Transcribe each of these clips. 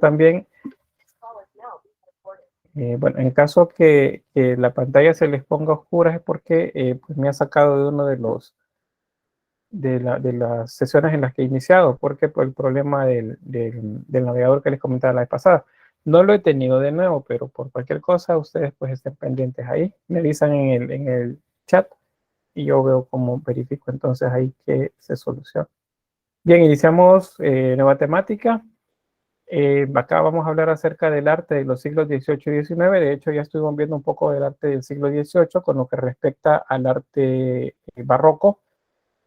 también, bueno, en caso que la pantalla se les ponga oscura es porque pues me ha sacado de uno de las sesiones en las que he iniciado, porque por el problema del navegador que les comentaba la vez pasada. No lo he tenido de nuevo, pero por cualquier cosa ustedes pues estén pendientes ahí, me avisan en el chat y yo veo cómo verifico entonces ahí que se soluciona. Bien, iniciamos nueva temática. Acá vamos a hablar acerca del arte de los siglos XVIII y XIX. De hecho, ya estuvimos viendo un poco del arte del siglo XVIII con lo que respecta al arte barroco,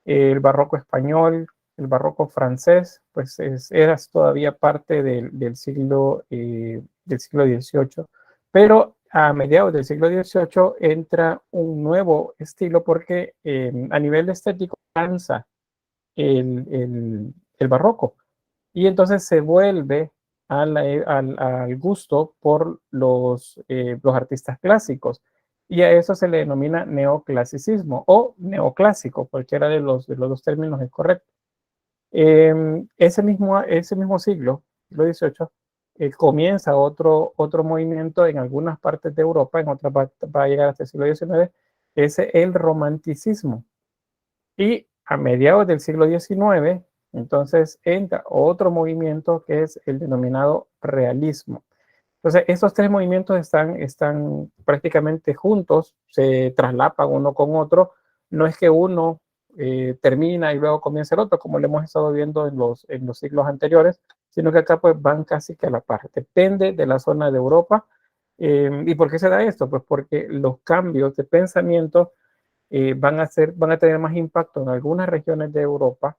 el barroco español, el barroco francés, pues era todavía parte del siglo XVIII. Pero a mediados del siglo XVIII entra un nuevo estilo porque a nivel estético cansa el barroco. Y entonces se vuelve al gusto por los artistas clásicos. Y a eso se le denomina neoclasicismo o neoclásico, cualquiera de los dos términos es correcto. Ese mismo siglo XVIII, comienza otro movimiento en algunas partes de Europa, en otras va a llegar hasta el siglo XIX, es el romanticismo. Y a mediados del siglo XIX, entonces entra otro movimiento que es el denominado realismo. Entonces, estos tres movimientos están prácticamente juntos, se traslapan uno con otro. No es que uno termina y luego comienza el otro, como lo hemos estado viendo en los siglos anteriores, sino que acá pues van casi que a la par. Depende de la zona de Europa. ¿Y por qué se da esto? Pues porque los cambios de pensamiento van a tener más impacto en algunas regiones de Europa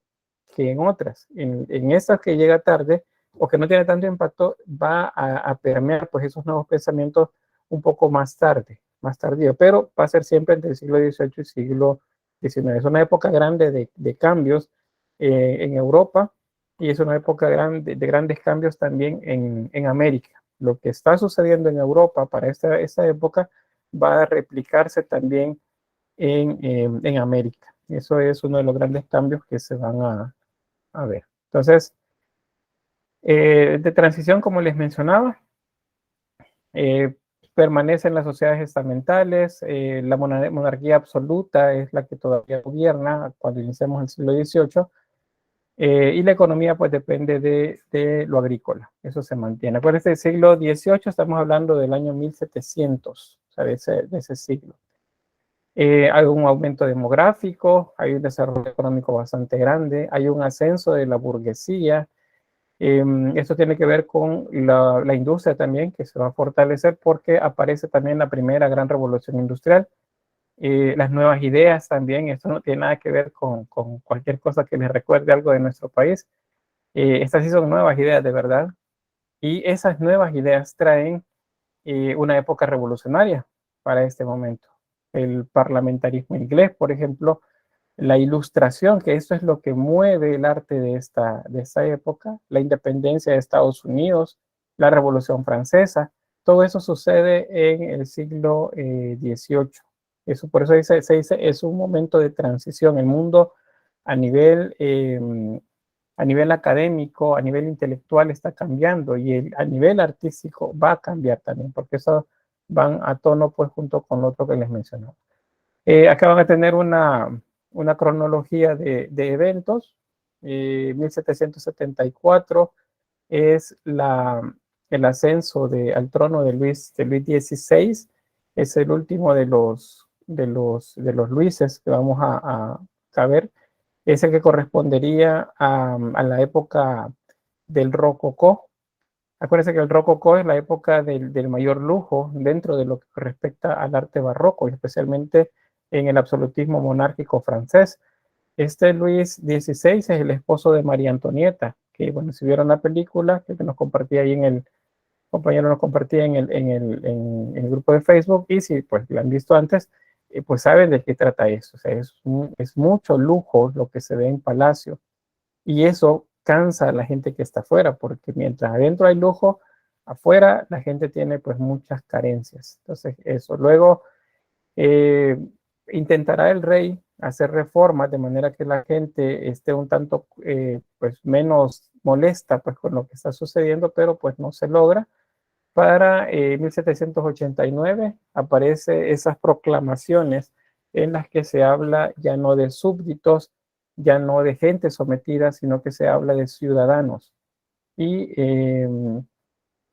que en otras. En estas que llega tarde o que no tiene tanto impacto, va a permear pues esos nuevos pensamientos un poco más tarde, más tardío, pero va a ser siempre entre el siglo XVIII y siglo XIX. Es una época grande de cambios en Europa y es una época grande, de grandes cambios también en América. Lo que está sucediendo en Europa para esta época va a replicarse también en América. Eso es uno de los grandes cambios que se van a ver. Entonces, de transición, como les mencionaba, permanecen las sociedades estamentales, la monarquía absoluta es la que todavía gobierna cuando iniciamos el siglo XVIII, y la economía pues depende de lo agrícola, eso se mantiene. Acuérdense, el siglo XVIII estamos hablando del año 1700, o sea, de ese siglo. Hay un aumento demográfico, hay un desarrollo económico bastante grande, hay un ascenso de la burguesía. Esto tiene que ver con la industria también, que se va a fortalecer porque aparece también la primera gran revolución industrial. Las nuevas ideas también, esto no tiene nada que ver con cualquier cosa que les recuerde algo de nuestro país. Estas sí son nuevas ideas de verdad, y esas nuevas ideas traen una época revolucionaria para este momento. El parlamentarismo inglés, por ejemplo, la ilustración, que esto es lo que mueve el arte de esta época, la independencia de Estados Unidos, la Revolución Francesa, todo eso sucede en el siglo XVIII. Eso, por eso se dice, es un momento de transición. El mundo a a nivel académico, a nivel intelectual está cambiando y a nivel artístico va a cambiar también, porque eso van a tono pues junto con lo otro que les mencionaba. Acá van a tener una cronología de eventos. 1774 es el ascenso al trono de Luis XVI. Es el último de los Luises que vamos a ver. Es el que correspondería a la época del Rococó. Acuérdense que el Rococó es la época del mayor lujo dentro de lo que respecta al arte barroco, y especialmente en el absolutismo monárquico francés. Este Luis XVI es el esposo de María Antonieta, que bueno, si vieron la película, que nos compartía ahí compañero nos compartía en el grupo de Facebook, y si pues la han visto antes, pues saben de qué trata eso. O sea, es mucho lujo lo que se ve en Palacio, y eso cansa a la gente que está afuera, porque mientras adentro hay lujo, afuera la gente tiene pues muchas carencias. Entonces eso, luego intentará el rey hacer reformas de manera que la gente esté un tanto pues menos molesta pues con lo que está sucediendo, pero pues no se logra. Para 1789 aparece esas proclamaciones en las que se habla ya no de súbditos, ya no de gente sometida, sino que se habla de ciudadanos. Y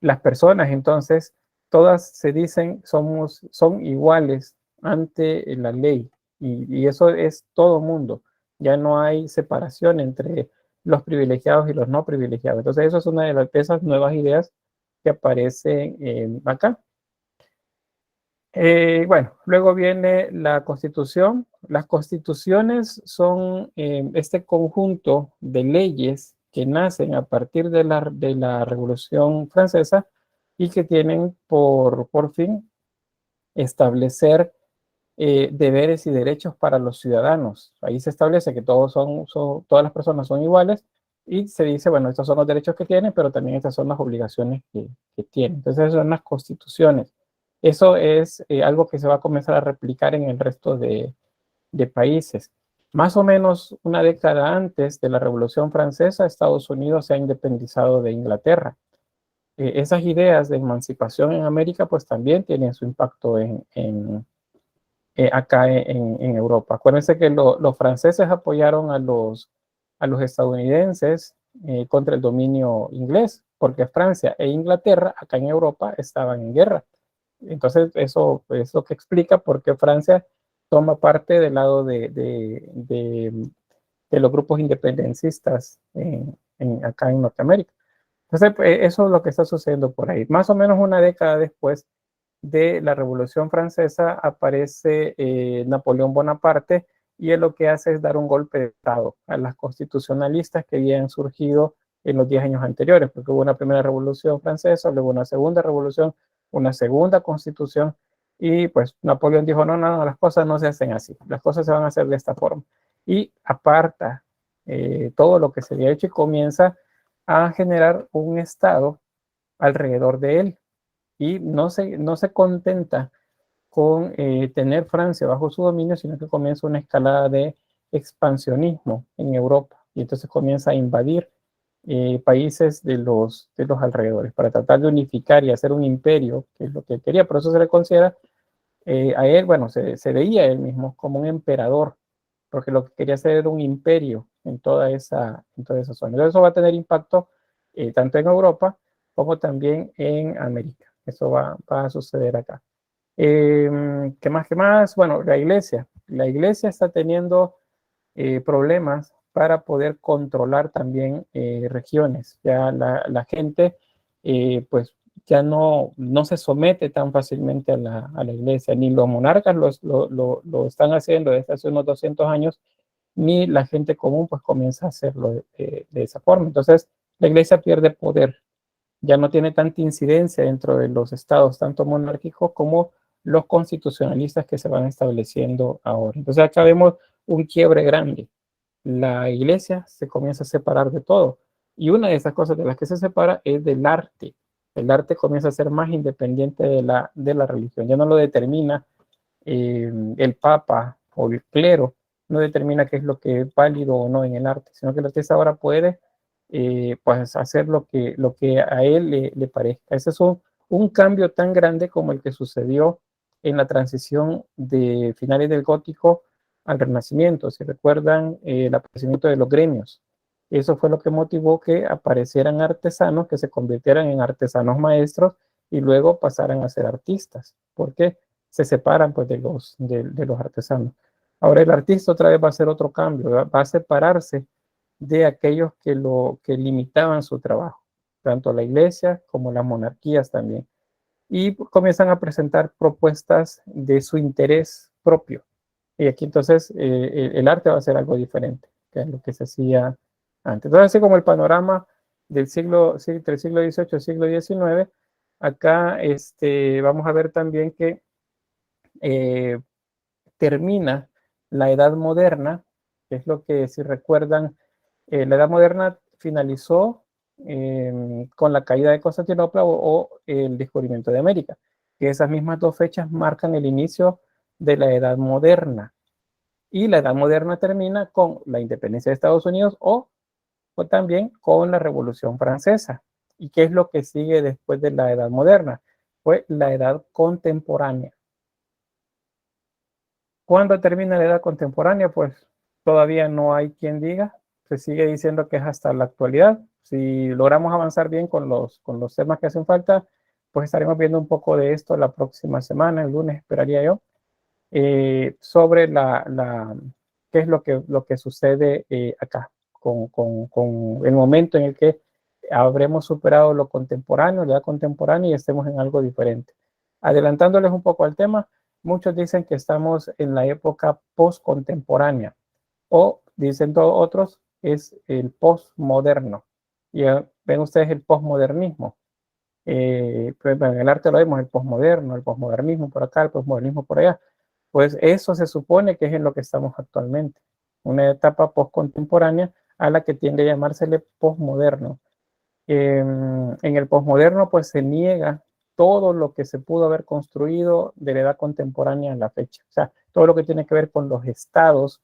las personas entonces, todas se dicen son iguales ante la ley. Y eso es todo mundo. Ya no hay separación entre los privilegiados y los no privilegiados. Entonces eso es una de esas nuevas ideas que aparecen acá. Bueno, luego viene la Constitución. Las constituciones son este conjunto de leyes que nacen a partir de la Revolución Francesa y que tienen por fin establecer deberes y derechos para los ciudadanos. Ahí se establece que todas las personas son iguales y se dice, bueno, estos son los derechos que tienen, pero también estas son las obligaciones que tienen. Entonces, esas son las constituciones. Eso es algo que se va a comenzar a replicar en el resto de países. Más o menos una década antes de la Revolución Francesa, Estados Unidos se ha independizado de Inglaterra. Esas ideas de emancipación en América pues también tienen su impacto acá en Europa. Acuérdense que los franceses apoyaron a los estadounidenses contra el dominio inglés, porque Francia e Inglaterra acá en Europa estaban en guerra. Entonces eso es lo que explica por qué Francia toma parte del lado de los grupos independencistas acá en Norteamérica. Entonces eso es lo que está sucediendo por ahí. Más o menos una década después de la Revolución Francesa aparece Napoleón Bonaparte y él lo que hace es dar un golpe de Estado a las constitucionalistas que habían surgido en los 10 años anteriores, porque hubo una primera Revolución Francesa, luego una segunda revolución, una segunda constitución, y pues Napoleón dijo, no, no, no, las cosas no se hacen así, las cosas se van a hacer de esta forma. Y aparta todo lo que se había hecho y comienza a generar un Estado alrededor de él y no se contenta con tener Francia bajo su dominio, sino que comienza una escalada de expansionismo en Europa y entonces comienza a invadir países de los alrededores para tratar de unificar y hacer un imperio, que es lo que quería. Por eso se le considera a él, bueno, se veía él mismo como un emperador, porque lo que quería hacer era un imperio en toda esa zona. Entonces eso va a tener impacto tanto en Europa como también en América. Eso va a suceder acá. ¿Qué más? ¿Qué más? Bueno, la iglesia. La iglesia está teniendo problemas para poder controlar también regiones. Ya la gente, pues, ya no se somete tan fácilmente a la iglesia, ni los monarcas lo están haciendo desde hace unos 200 años, ni la gente común, pues, comienza a hacerlo de esa forma. Entonces, la iglesia pierde poder, ya no tiene tanta incidencia dentro de los estados, tanto monárquicos como los constitucionalistas que se van estableciendo ahora. Entonces, acá vemos un quiebre grande. La iglesia se comienza a separar de todo. Y una de esas cosas de las que se separa es del arte. El arte comienza a ser más independiente de la religión. Ya no lo determina el papa o el clero, no determina qué es lo que es válido o no en el arte, sino que el artista ahora puede pues hacer lo que a él le parezca. Ese es un cambio tan grande como el que sucedió en la transición de finales del gótico al renacimiento. Si recuerdan el aparecimiento de los gremios, eso fue lo que motivó que aparecieran artesanos que se convirtieran en artesanos maestros y luego pasaran a ser artistas, porque se separan pues de los artesanos. Ahora el artista otra vez va a hacer otro cambio, va a separarse de aquellos que limitaban su trabajo, tanto la iglesia como las monarquías también. Y comienzan a presentar propuestas de su interés propio. Y aquí entonces el arte va a ser algo diferente, que es lo que se hacía antes. Entonces, así como el panorama entre el siglo XVIII y el siglo XIX, acá vamos a ver también que eh, termina la Edad Moderna, que es lo que, si recuerdan, la Edad Moderna finalizó con la caída de Constantinopla o el descubrimiento de América, que esas mismas dos fechas marcan el inicio de la Edad Moderna. Y la edad moderna termina con la independencia de Estados Unidos o también con la Revolución Francesa. ¿Y qué es lo que sigue después de la edad moderna? Pues la edad contemporánea. ¿Cuándo termina la edad contemporánea? Pues todavía no hay quien diga. Se sigue diciendo que es hasta la actualidad. Si logramos avanzar bien con los temas que hacen falta, pues estaremos viendo un poco de esto la próxima semana, el lunes esperaría yo, sobre qué es lo que sucede acá, con el momento en el que habremos superado lo contemporáneo, la edad contemporánea, y estemos en algo diferente. Adelantándoles un poco al tema, muchos dicen que estamos en la época postcontemporánea, o dicen otros, es el postmoderno. Y ven ustedes el postmodernismo. Pues, en el arte lo vemos, el postmoderno, el postmodernismo por acá, el postmodernismo por allá. Pues eso se supone que es en lo que estamos actualmente, una etapa postcontemporánea a la que tiende a llamársele postmoderno. En el posmoderno pues se niega todo lo que se pudo haber construido de la edad contemporánea en la fecha. O sea, todo lo que tiene que ver con los estados,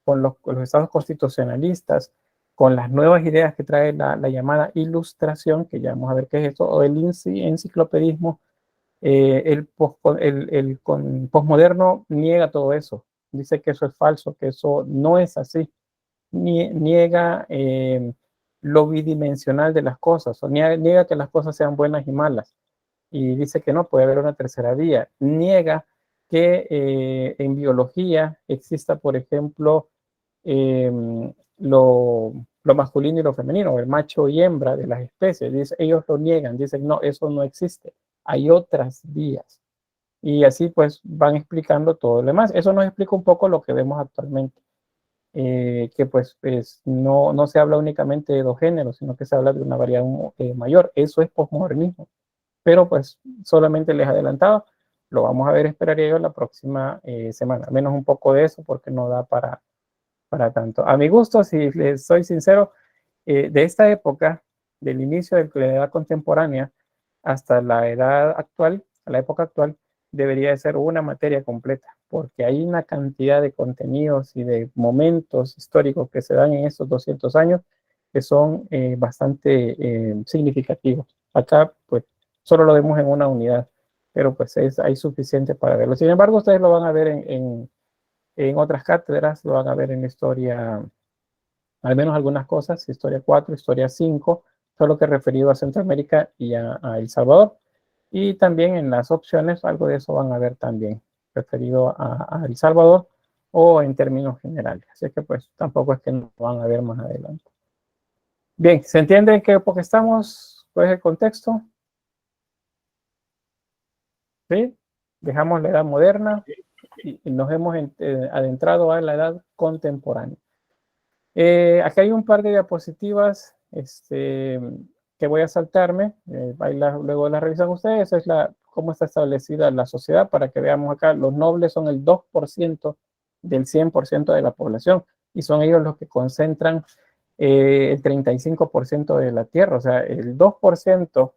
con los estados constitucionalistas, con las nuevas ideas que trae la llamada ilustración, que ya vamos a ver qué es eso, o el enciclopedismo. El posmoderno niega todo eso, dice que eso es falso, que eso no es así, niega lo bidimensional de las cosas, o niega que las cosas sean buenas y malas, y dice que no puede haber una tercera vía, niega que en biología exista, por ejemplo, eh, lo masculino y lo femenino, el macho y hembra de las especies. Dice, ellos lo niegan, dicen, no, eso no existe, hay otras vías. Y así pues van explicando todo lo demás. Eso nos explica un poco lo que vemos actualmente, que pues no se habla únicamente de dos géneros, sino que se habla de una variedad mayor. Eso es posmodernismo. Pero pues solamente les adelantaba, lo vamos a ver, esperaría yo, la próxima semana. Menos un poco de eso porque no da para tanto. A mi gusto, si les soy sincero, de esta época, del inicio de la edad contemporánea hasta la edad actual, a la época actual, debería de ser una materia completa, porque hay una cantidad de contenidos y de momentos históricos que se dan en estos 200 años que son bastante significativos. Acá, pues, solo lo vemos en una unidad, pero pues hay suficiente para verlo. Sin embargo, ustedes lo van a ver en otras cátedras, lo van a ver en historia, al menos algunas cosas, historia 4, historia 5, todo lo que es referido a Centroamérica y a El Salvador. Y también en las opciones, algo de eso van a ver también, referido a El Salvador o en términos generales. Así que pues tampoco es que no van a ver más adelante. Bien, ¿se entiende en qué época estamos? ¿Cuál es el contexto? ¿Sí? Dejamos la edad moderna y nos hemos adentrado a la edad contemporánea. Aquí hay un par de diapositivas que voy a saltarme. Luego las revisan ustedes. Es cómo está establecida la sociedad para que veamos acá. Los nobles son el 2% del 100% de la población y son ellos los que concentran el 35% de la tierra. O sea, el 2%,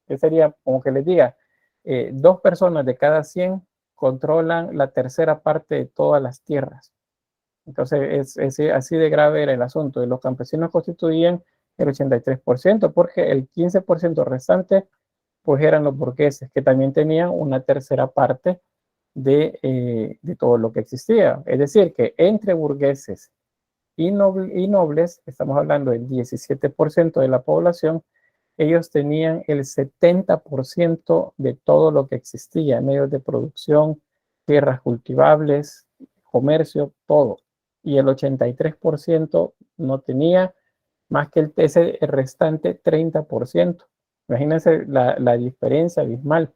que sería como que les diga, 2 personas de cada 100 controlan la tercera parte de todas las tierras. Entonces, así de grave era el asunto. Y los campesinos constituían el 83%, porque el 15% restante, pues eran los burgueses, que también tenían una tercera parte de todo lo que existía. Es decir, que entre burgueses y nobles, estamos hablando del 17% de la población, ellos tenían el 70% de todo lo que existía, medios de producción, tierras cultivables, comercio, todo. Y el 83% no tenía más que ese restante 30%. Imagínense la diferencia abismal.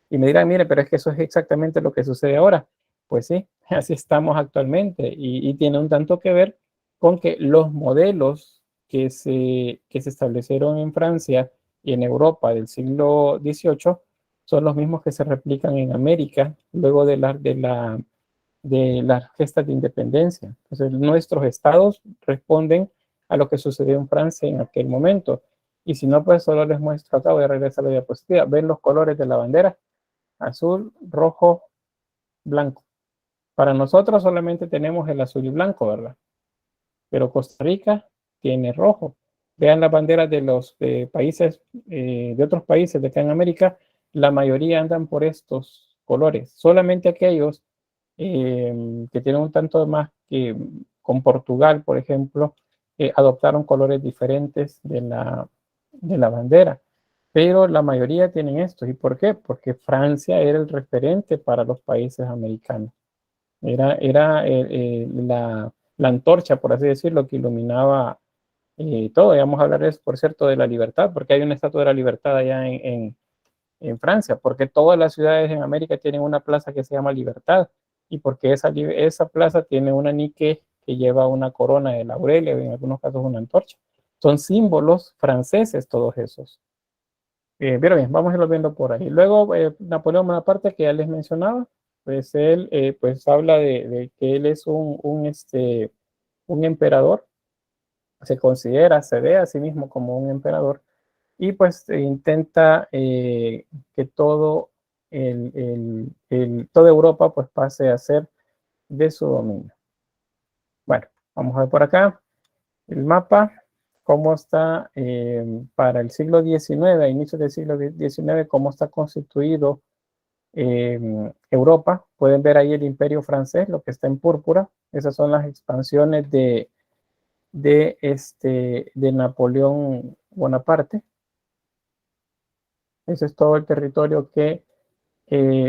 Y me dirán, mire, pero es que eso es exactamente lo que sucede ahora. Pues sí, así estamos actualmente. Y tiene un tanto que ver con que los modelos que se establecieron en Francia y en Europa del siglo XVIII son los mismos que se replican en América luego de las gestas de independencia. Entonces, nuestros estados responden a lo que sucedió en Francia en aquel momento. Y si no, pues solo les muestro acá, voy a regresar a la diapositiva. Ven los colores de la bandera: azul, rojo, blanco. Para nosotros solamente tenemos el azul y blanco, ¿verdad? Pero Costa Rica tiene rojo. Vean las banderas de los países, de otros países de acá en América, la mayoría andan por estos colores. Solamente aquellos que tienen un tanto más que con Portugal, por ejemplo, adoptaron colores diferentes de la bandera. Pero la mayoría tienen estos. ¿Y por qué? Porque Francia era el referente para los países americanos. Era la antorcha, por así decirlo, que iluminaba todo. Y vamos a hablar, por cierto, de la libertad, porque hay una estatua de la libertad allá en Francia, porque todas las ciudades en América tienen una plaza que se llama Libertad, y porque esa plaza tiene una Nike que lleva una corona de laurel, en algunos casos una antorcha. Son símbolos franceses todos esos. Pero bien, vamos a irlo viendo por ahí. Luego, Napoleón Bonaparte, que ya les mencionaba, pues él pues habla de que él es un emperador, se considera, se ve a sí mismo como un emperador, y pues intenta que toda Europa pues pase a ser de su dominio. Bueno, vamos a ver por acá el mapa, cómo está para el siglo XIX, a inicios del siglo XIX, cómo está constituido Europa. Pueden ver ahí el Imperio francés, lo que está en púrpura. Esas son las expansiones de Napoleón Bonaparte. Ese es todo el territorio que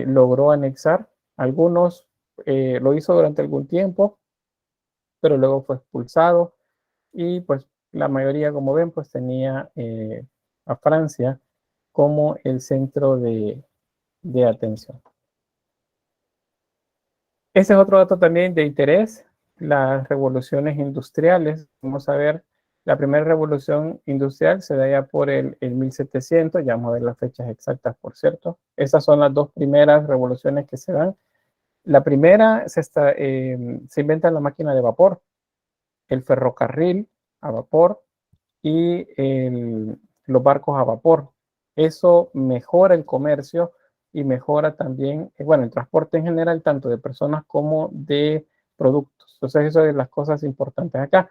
logró anexar. Algunos lo hizo durante algún tiempo, pero luego fue expulsado y pues la mayoría, como ven, pues tenía a Francia como el centro de atención. Ese es otro dato también de interés, las revoluciones industriales. Vamos a ver, la primera revolución industrial se da ya por el 1700, ya vamos a ver las fechas exactas, por cierto. Esas son las dos primeras revoluciones que se dan. La primera se inventa la máquina de vapor, el ferrocarril a vapor y los barcos a vapor. Eso mejora el comercio y mejora también, bueno, el transporte en general, tanto de personas como de productos. Entonces, eso es las cosas importantes acá.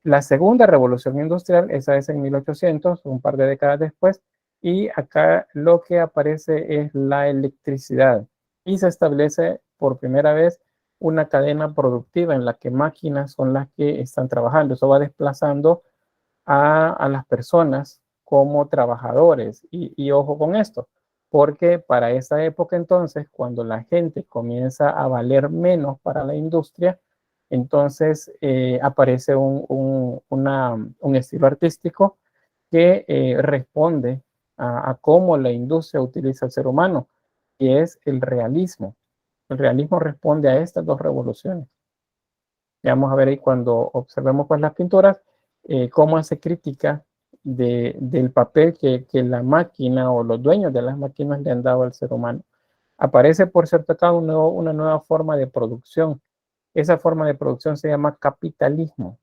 La segunda revolución industrial, esa es en 1800, un par de décadas después, y acá lo que aparece es la electricidad y se establece por primera vez una cadena productiva en la que máquinas son las que están trabajando. Eso va desplazando a las personas como trabajadores. Y ojo con esto, porque para esa época entonces, cuando la gente comienza a valer menos para la industria, entonces aparece un estilo artístico que responde a cómo la industria utiliza al ser humano, y es el realismo. El realismo responde a estas dos revoluciones. Ya vamos a ver ahí cuando observemos pues las pinturas, cómo hace crítica del papel que la máquina o los dueños de las máquinas le han dado al ser humano. Aparece, por cierto, acá una nueva forma de producción. Esa forma de producción se llama capitalismo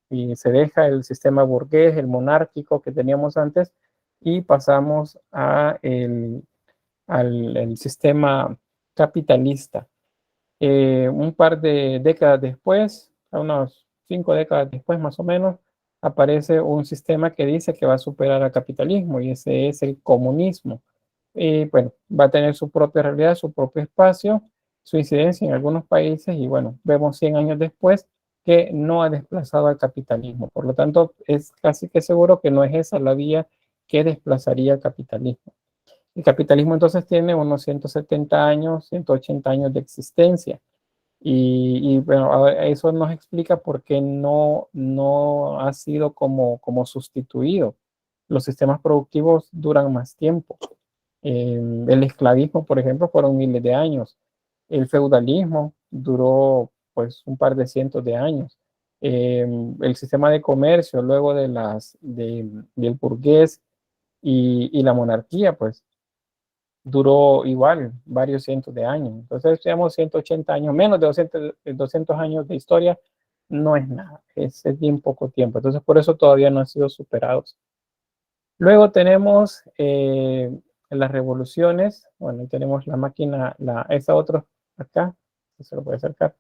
y se deja el sistema burgués, el monárquico que teníamos antes y pasamos al sistema capitalista. Un par de décadas después, a unas 5 décadas después más o menos, aparece un sistema que dice que va a superar al capitalismo y ese es el comunismo. Y bueno, va a tener su propia realidad, su propio espacio, su incidencia en algunos países y bueno, vemos 100 años después que no ha desplazado al capitalismo. Por lo tanto, es casi que seguro que no es esa la vía que desplazaría al capitalismo. El capitalismo entonces tiene unos 170 años, 180 años de existencia. Bueno, eso nos explica por qué no ha sido como sustituido. Los sistemas productivos duran más tiempo. El esclavismo, por ejemplo, fueron miles de años. El feudalismo duró pues un par de cientos de años. El sistema de comercio, luego del burgués y la monarquía, pues duró igual varios cientos de años. Entonces, tenemos 180 años, menos de 200 años de historia, no es nada, es bien poco tiempo. Entonces, por eso todavía no han sido superados. Luego tenemos las revoluciones, bueno, tenemos la máquina, esta otra acá, se lo puede acercar.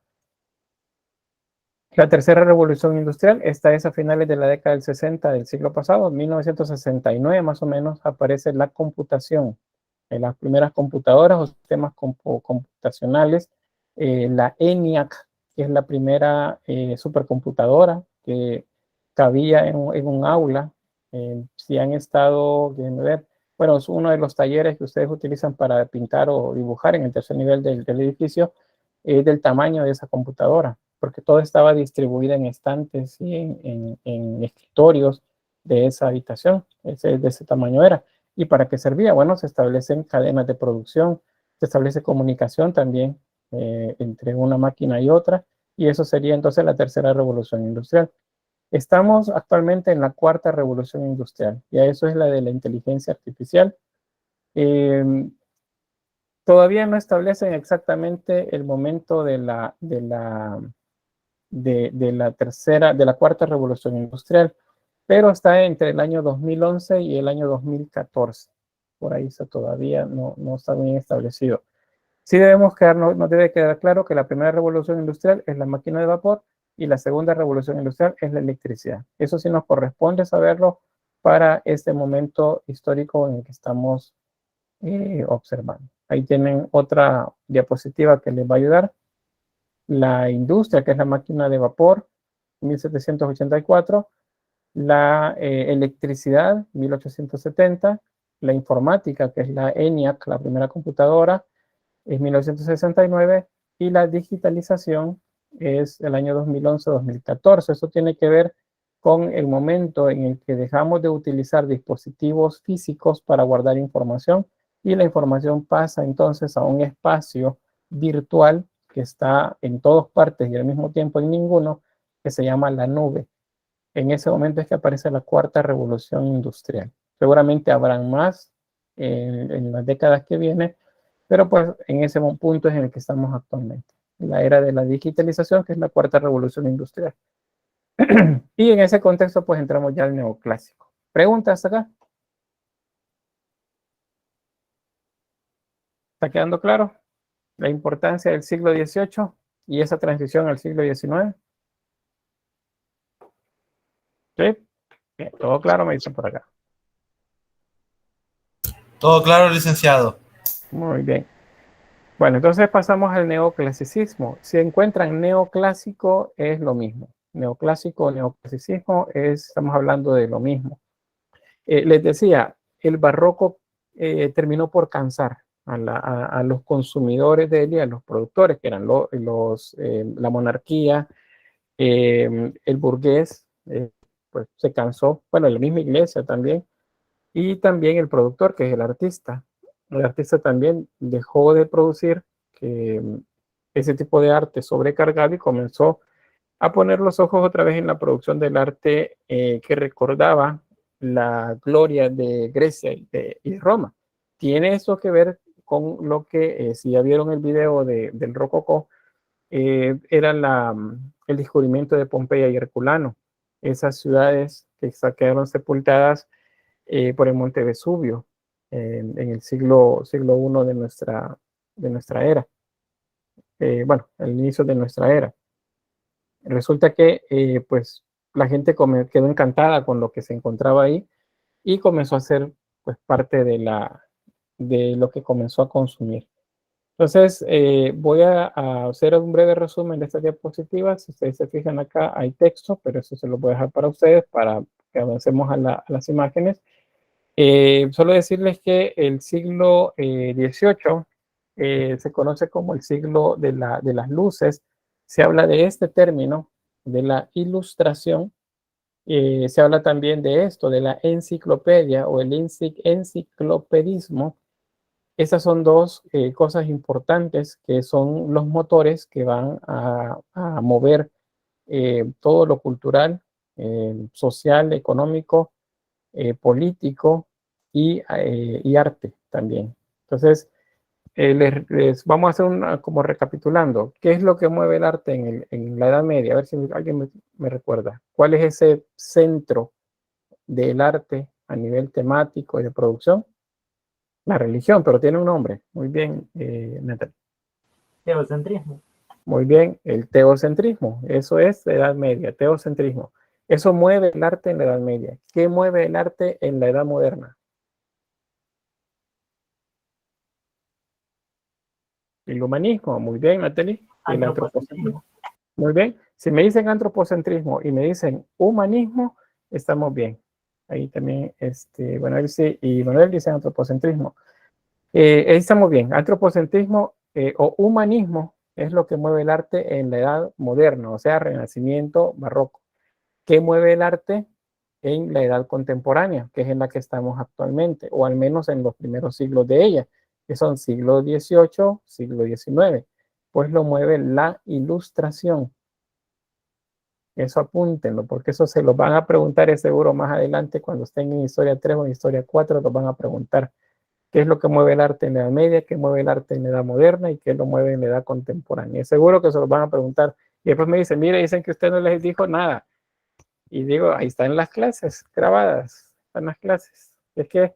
La tercera revolución industrial, esta es a finales de la década del 60 del siglo pasado, 1969 más o menos, aparece la computación. En las primeras computadoras o sistemas computacionales, la ENIAC, que es la primera supercomputadora que cabía en un aula. Si han estado, déjenme ver, bueno, es uno de los talleres que ustedes utilizan para pintar o dibujar en el tercer nivel del edificio, del tamaño de esa computadora, porque todo estaba distribuido en estantes y en escritorios de esa habitación, de ese tamaño era. ¿Y para qué servía? Bueno, se establecen cadenas de producción, se establece comunicación también entre una máquina y otra, y eso sería entonces la tercera revolución industrial. Estamos actualmente en la cuarta revolución industrial, y eso es la de la inteligencia artificial. Todavía no establecen exactamente el momento de la tercera, de la cuarta revolución industrial, pero está entre el año 2011 y el año 2014. Por ahí está todavía no está bien establecido. Sí nos debe quedar claro que la primera revolución industrial es la máquina de vapor y la segunda revolución industrial es la electricidad. Eso sí nos corresponde saberlo para este momento histórico en el que estamos observando. Ahí tienen otra diapositiva que les va a ayudar. La industria, que es la máquina de vapor, 1784, la electricidad, 1870, la informática, que es la ENIAC, la primera computadora, es 1969, y la digitalización es el año 2011-2014. Eso tiene que ver con el momento en el que dejamos de utilizar dispositivos físicos para guardar información y la información pasa entonces a un espacio virtual que está en todas partes y al mismo tiempo en ninguno, que se llama la nube. En ese momento es que aparece la cuarta revolución industrial. Seguramente habrán más en las décadas que vienen, pero pues en ese punto es en el que estamos actualmente. La era de la digitalización, que es la cuarta revolución industrial. Y en ese contexto pues entramos ya al neoclásico. ¿Preguntas acá? ¿Está quedando claro la importancia del siglo XVIII y esa transición al siglo XIX? ¿Sí? Bien, todo claro, me dicen por acá. Todo claro, licenciado. Muy bien. Bueno, entonces pasamos al neoclasicismo. Si encuentran neoclásico, es lo mismo. Neoclásico o neoclasicismo, estamos hablando de lo mismo. Les decía, el barroco terminó por cansar a los consumidores de él y a los productores, que eran la monarquía, el burgués, pues se cansó, bueno, la misma iglesia también, y también el productor, que es el artista. El artista también dejó de producir ese tipo de arte sobrecargado y comenzó a poner los ojos otra vez en la producción del arte que recordaba la gloria de Grecia y Roma. Tiene eso que ver con lo que, si ya vieron el video del Rococó, era el descubrimiento de Pompeya y Herculano, esas ciudades que quedaron sepultadas por el Monte Vesubio en el siglo I de nuestra era. Bueno, al inicio de nuestra era. Resulta que pues la gente quedó encantada con lo que se encontraba ahí y comenzó a ser pues parte de lo que comenzó a consumir. Entonces, voy a hacer un breve resumen de estas diapositivas. Si ustedes se fijan acá, hay texto, pero eso se lo voy a dejar para ustedes para que avancemos a las imágenes. Solo decirles que el siglo XVIII se conoce como el siglo de las luces. Se habla de este término, de la ilustración. Se habla también de esto, de la enciclopedia o el enciclopedismo. Esas son dos cosas importantes que son los motores que van a mover todo lo cultural, social, económico, político y arte también. Entonces, les vamos a hacer como recapitulando. ¿Qué es lo que mueve el arte en la Edad Media? A ver si alguien me recuerda. ¿Cuál es ese centro del arte a nivel temático y de producción? La religión, pero tiene un nombre. Muy bien, Natalie. Teocentrismo. Muy bien, el teocentrismo, eso es la Edad Media, teocentrismo. Eso mueve el arte en la Edad Media. ¿Qué mueve el arte en la Edad Moderna? El humanismo, muy bien, Natalie. El antropocentrismo. Muy bien. Si me dicen antropocentrismo y me dicen humanismo, estamos bien. Ahí también, bueno, él sí, y Manuel dice antropocentrismo. Ahí estamos bien. Antropocentrismo o humanismo es lo que mueve el arte en la edad moderna, o sea, Renacimiento, Barroco. ¿Qué mueve el arte en la edad contemporánea, que es en la que estamos actualmente, o al menos en los primeros siglos de ella, que son siglo XVIII, siglo XIX? Pues lo mueve la ilustración. Eso apúntenlo, porque eso se lo van a preguntar, es seguro, más adelante cuando estén en Historia 3 o en Historia 4, lo van a preguntar. ¿Qué es lo que mueve el arte en la Edad Media? ¿Qué mueve el arte en la Edad Moderna? ¿Y qué lo mueve en la Edad Contemporánea? Es seguro que se lo van a preguntar. Y después me dicen, mire, dicen que usted no les dijo nada. Y digo, ahí están las clases grabadas, están las clases. Es que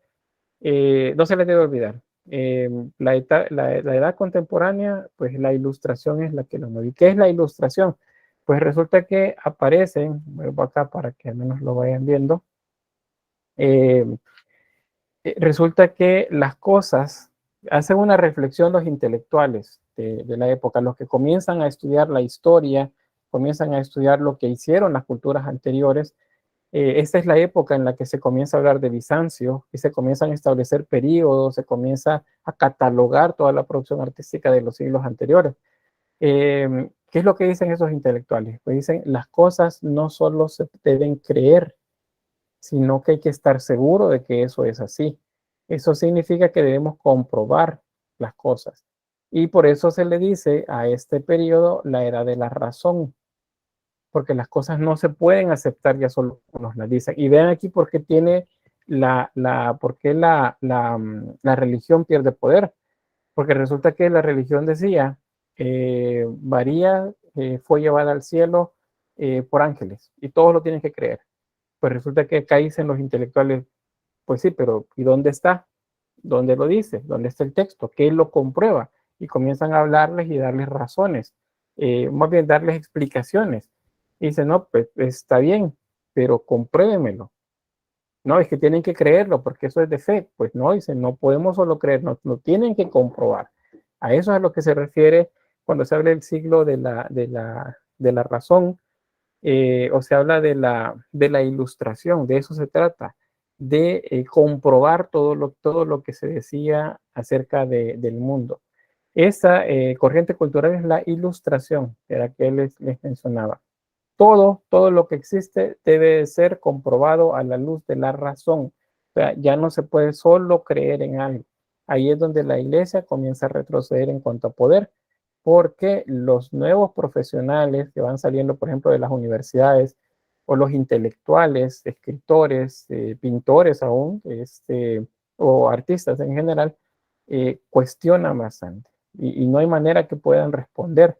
no se les debe olvidar. La edad contemporánea, pues la ilustración es la que lo mueve. ¿Qué es la ilustración? Pues resulta que aparecen, vuelvo acá para que al menos lo vayan viendo, eh, resulta que las cosas, hacen una reflexión los intelectuales de la época, los que comienzan a estudiar la historia, comienzan a estudiar lo que hicieron las culturas anteriores. Esta es la época en la que se comienza a hablar de Bizancio y se comienzan a establecer periodos, se comienza a catalogar toda la producción artística de los siglos anteriores. ¿Qué es lo que dicen esos intelectuales? Pues dicen, las cosas no solo se deben creer, sino que hay que estar seguro de que eso es así. Eso significa que debemos comprobar las cosas. Y por eso se le dice a este periodo la era de la razón, porque las cosas no se pueden aceptar ya solo nos las dicen. Y vean aquí por qué tiene por qué la religión pierde poder, porque resulta que la religión decía, María fue llevada al cielo por ángeles, y todos lo tienen que creer. Pues resulta que acá dicen los intelectuales, pues sí, pero ¿y dónde está? ¿Dónde lo dice? ¿Dónde está el texto? ¿Qué lo comprueba? Y comienzan a hablarles y darles razones, más bien darles explicaciones. Y dicen, no, pues está bien, pero compruébemelo. No, es que tienen que creerlo porque eso es de fe. Pues no, dicen, no podemos solo creer, no, lo tienen que comprobar. A eso es a lo que se refiere cuando se habla del siglo de la razón, o se habla de la ilustración, de eso se trata, de comprobar todo lo que se decía acerca del mundo. Esa corriente cultural es la ilustración, que era que les mencionaba. Todo lo que existe debe ser comprobado a la luz de la razón. O sea, ya no se puede solo creer en algo. Ahí es donde la iglesia comienza a retroceder en cuanto a poder, porque los nuevos profesionales que van saliendo, por ejemplo, de las universidades, o los intelectuales, escritores, pintores aún, o artistas en general, cuestionan bastante y no hay manera que puedan responder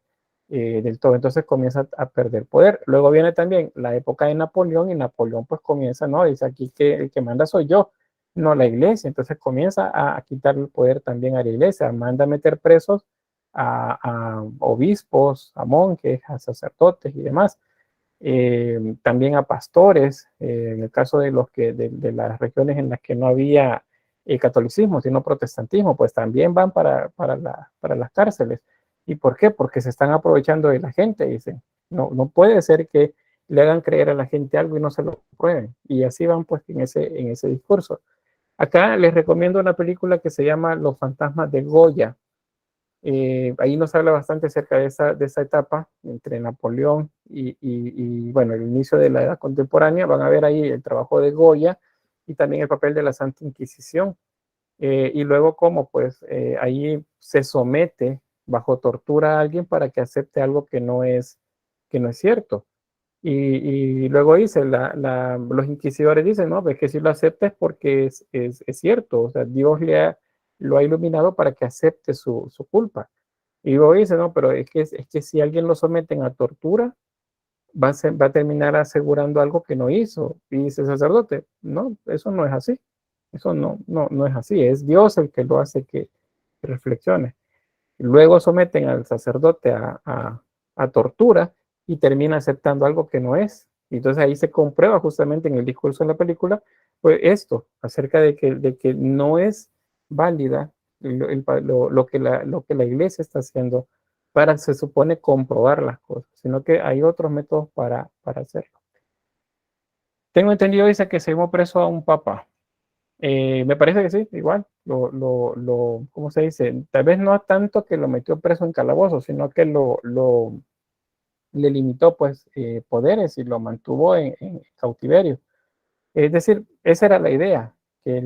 del todo. Entonces comienza a perder poder. Luego viene también la época de Napoleón y Napoleón pues comienza, no, dice aquí que el que manda soy yo, no la iglesia. Entonces comienza a quitar el poder también a la iglesia, manda a meter presos a obispos, a monjes, a sacerdotes y demás. También a pastores, en el caso de de las regiones en las que no había catolicismo, sino protestantismo, pues también van para las cárceles. ¿Y por qué? Porque se están aprovechando de la gente, dicen. No, no puede ser que le hagan creer a la gente algo y no se lo prueben. Y así van pues en ese discurso. Acá les recomiendo una película que se llama Los fantasmas de Goya. Ahí nos habla bastante acerca de esa etapa entre Napoleón bueno, el inicio de la edad contemporánea. Van a ver ahí el trabajo de Goya y también el papel de la Santa Inquisición. Y luego cómo pues ahí se somete bajo tortura a alguien para que acepte algo que no es cierto. Y luego dice, los inquisidores dicen, no, pues que si lo aceptes porque es cierto, o sea, lo ha iluminado para que acepte su culpa. Y luego dice, no, pero es que si alguien lo someten a tortura, va a terminar asegurando algo que no hizo. Y dice el sacerdote, no, eso no es así. Eso no es así. Es Dios el que lo hace que reflexione. Luego someten al sacerdote a tortura y termina aceptando algo que no es. Y entonces ahí se comprueba justamente en el discurso de la película, pues esto, acerca de que no es válida lo que la iglesia está haciendo para, se supone, comprobar las cosas, sino que hay otros métodos para hacerlo. Tengo entendido, dice, que se llevó preso a un papa. Me parece que sí, igual, ¿cómo se dice? Tal vez no tanto que lo metió preso en calabozo, sino que le limitó pues poderes y lo mantuvo en cautiverio. Es decir, esa era la idea, que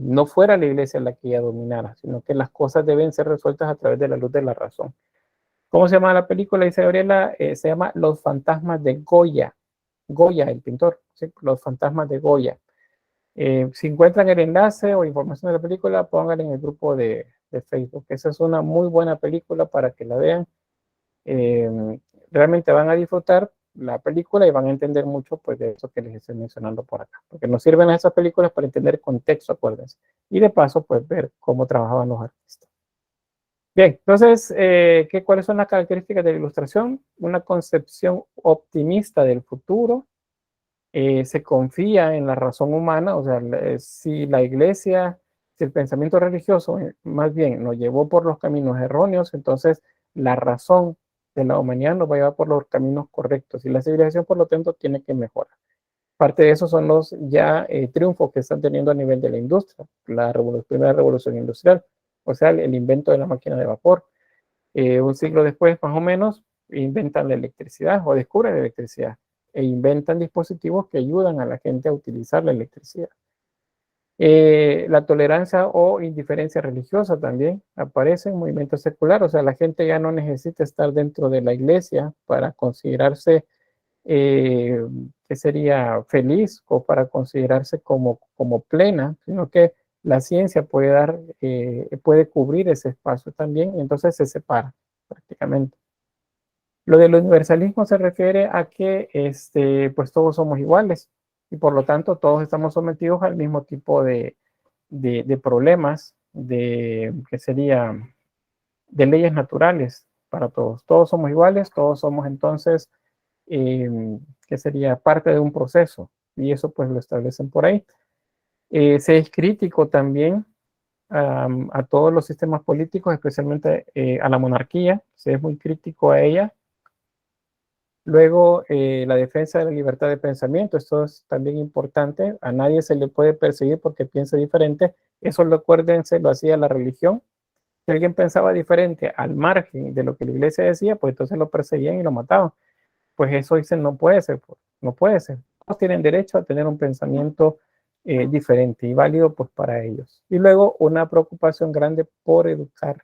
no fuera la iglesia la que ella dominara, sino que las cosas deben ser resueltas a través de la luz de la razón. ¿Cómo se llama la película? Dice Gabriela, se llama Los fantasmas de Goya. Goya, el pintor, ¿sí? Los fantasmas de Goya. Si encuentran el enlace o información de la película, pónganla en el grupo de Facebook. Esa es una muy buena película para que la vean. Realmente van a disfrutar la película y van a entender mucho pues, de eso que les estoy mencionando por acá. Porque nos sirven esas películas para entender contexto, acuérdense. Y de paso, pues ver cómo trabajaban los artistas. Bien, entonces, ¿cuáles son las características de la ilustración? Una concepción optimista del futuro. Se confía en la razón humana, o sea, si la iglesia, si el pensamiento religioso más bien nos llevó por los caminos erróneos, entonces la razón de la humanidad nos va a llevar por los caminos correctos y la civilización, por lo tanto, tiene que mejorar. Parte de eso son los ya triunfos que están teniendo a nivel de la industria, la primera revolución industrial, o sea, el invento de la máquina de vapor. Un siglo después, más o menos, inventan la electricidad o descubren la electricidad e inventan dispositivos que ayudan a la gente a utilizar la electricidad. La tolerancia o indiferencia religiosa también aparece en movimiento secular, o sea, la gente ya no necesita estar dentro de la iglesia para considerarse que sería feliz o para considerarse como plena, sino que la ciencia puede cubrir ese espacio también, y entonces se separa prácticamente. Lo del universalismo se refiere a que pues todos somos iguales y por lo tanto todos estamos sometidos al mismo tipo de problemas, que sería de leyes naturales para todos. Todos somos iguales, todos somos entonces, que sería parte de un proceso y eso pues lo establecen por ahí. Se es crítico también a todos los sistemas políticos, especialmente a la monarquía, se es muy crítico a ella. Luego, la defensa de la libertad de pensamiento, esto es también importante, a nadie se le puede perseguir porque piense diferente, eso acuérdense, lo hacía la religión. Si alguien pensaba diferente al margen de lo que la iglesia decía, pues entonces lo perseguían y lo mataban. Pues eso dicen, no puede ser, no puede ser. Todos tienen derecho a tener un pensamiento diferente y válido pues para ellos. Y luego una preocupación grande por educar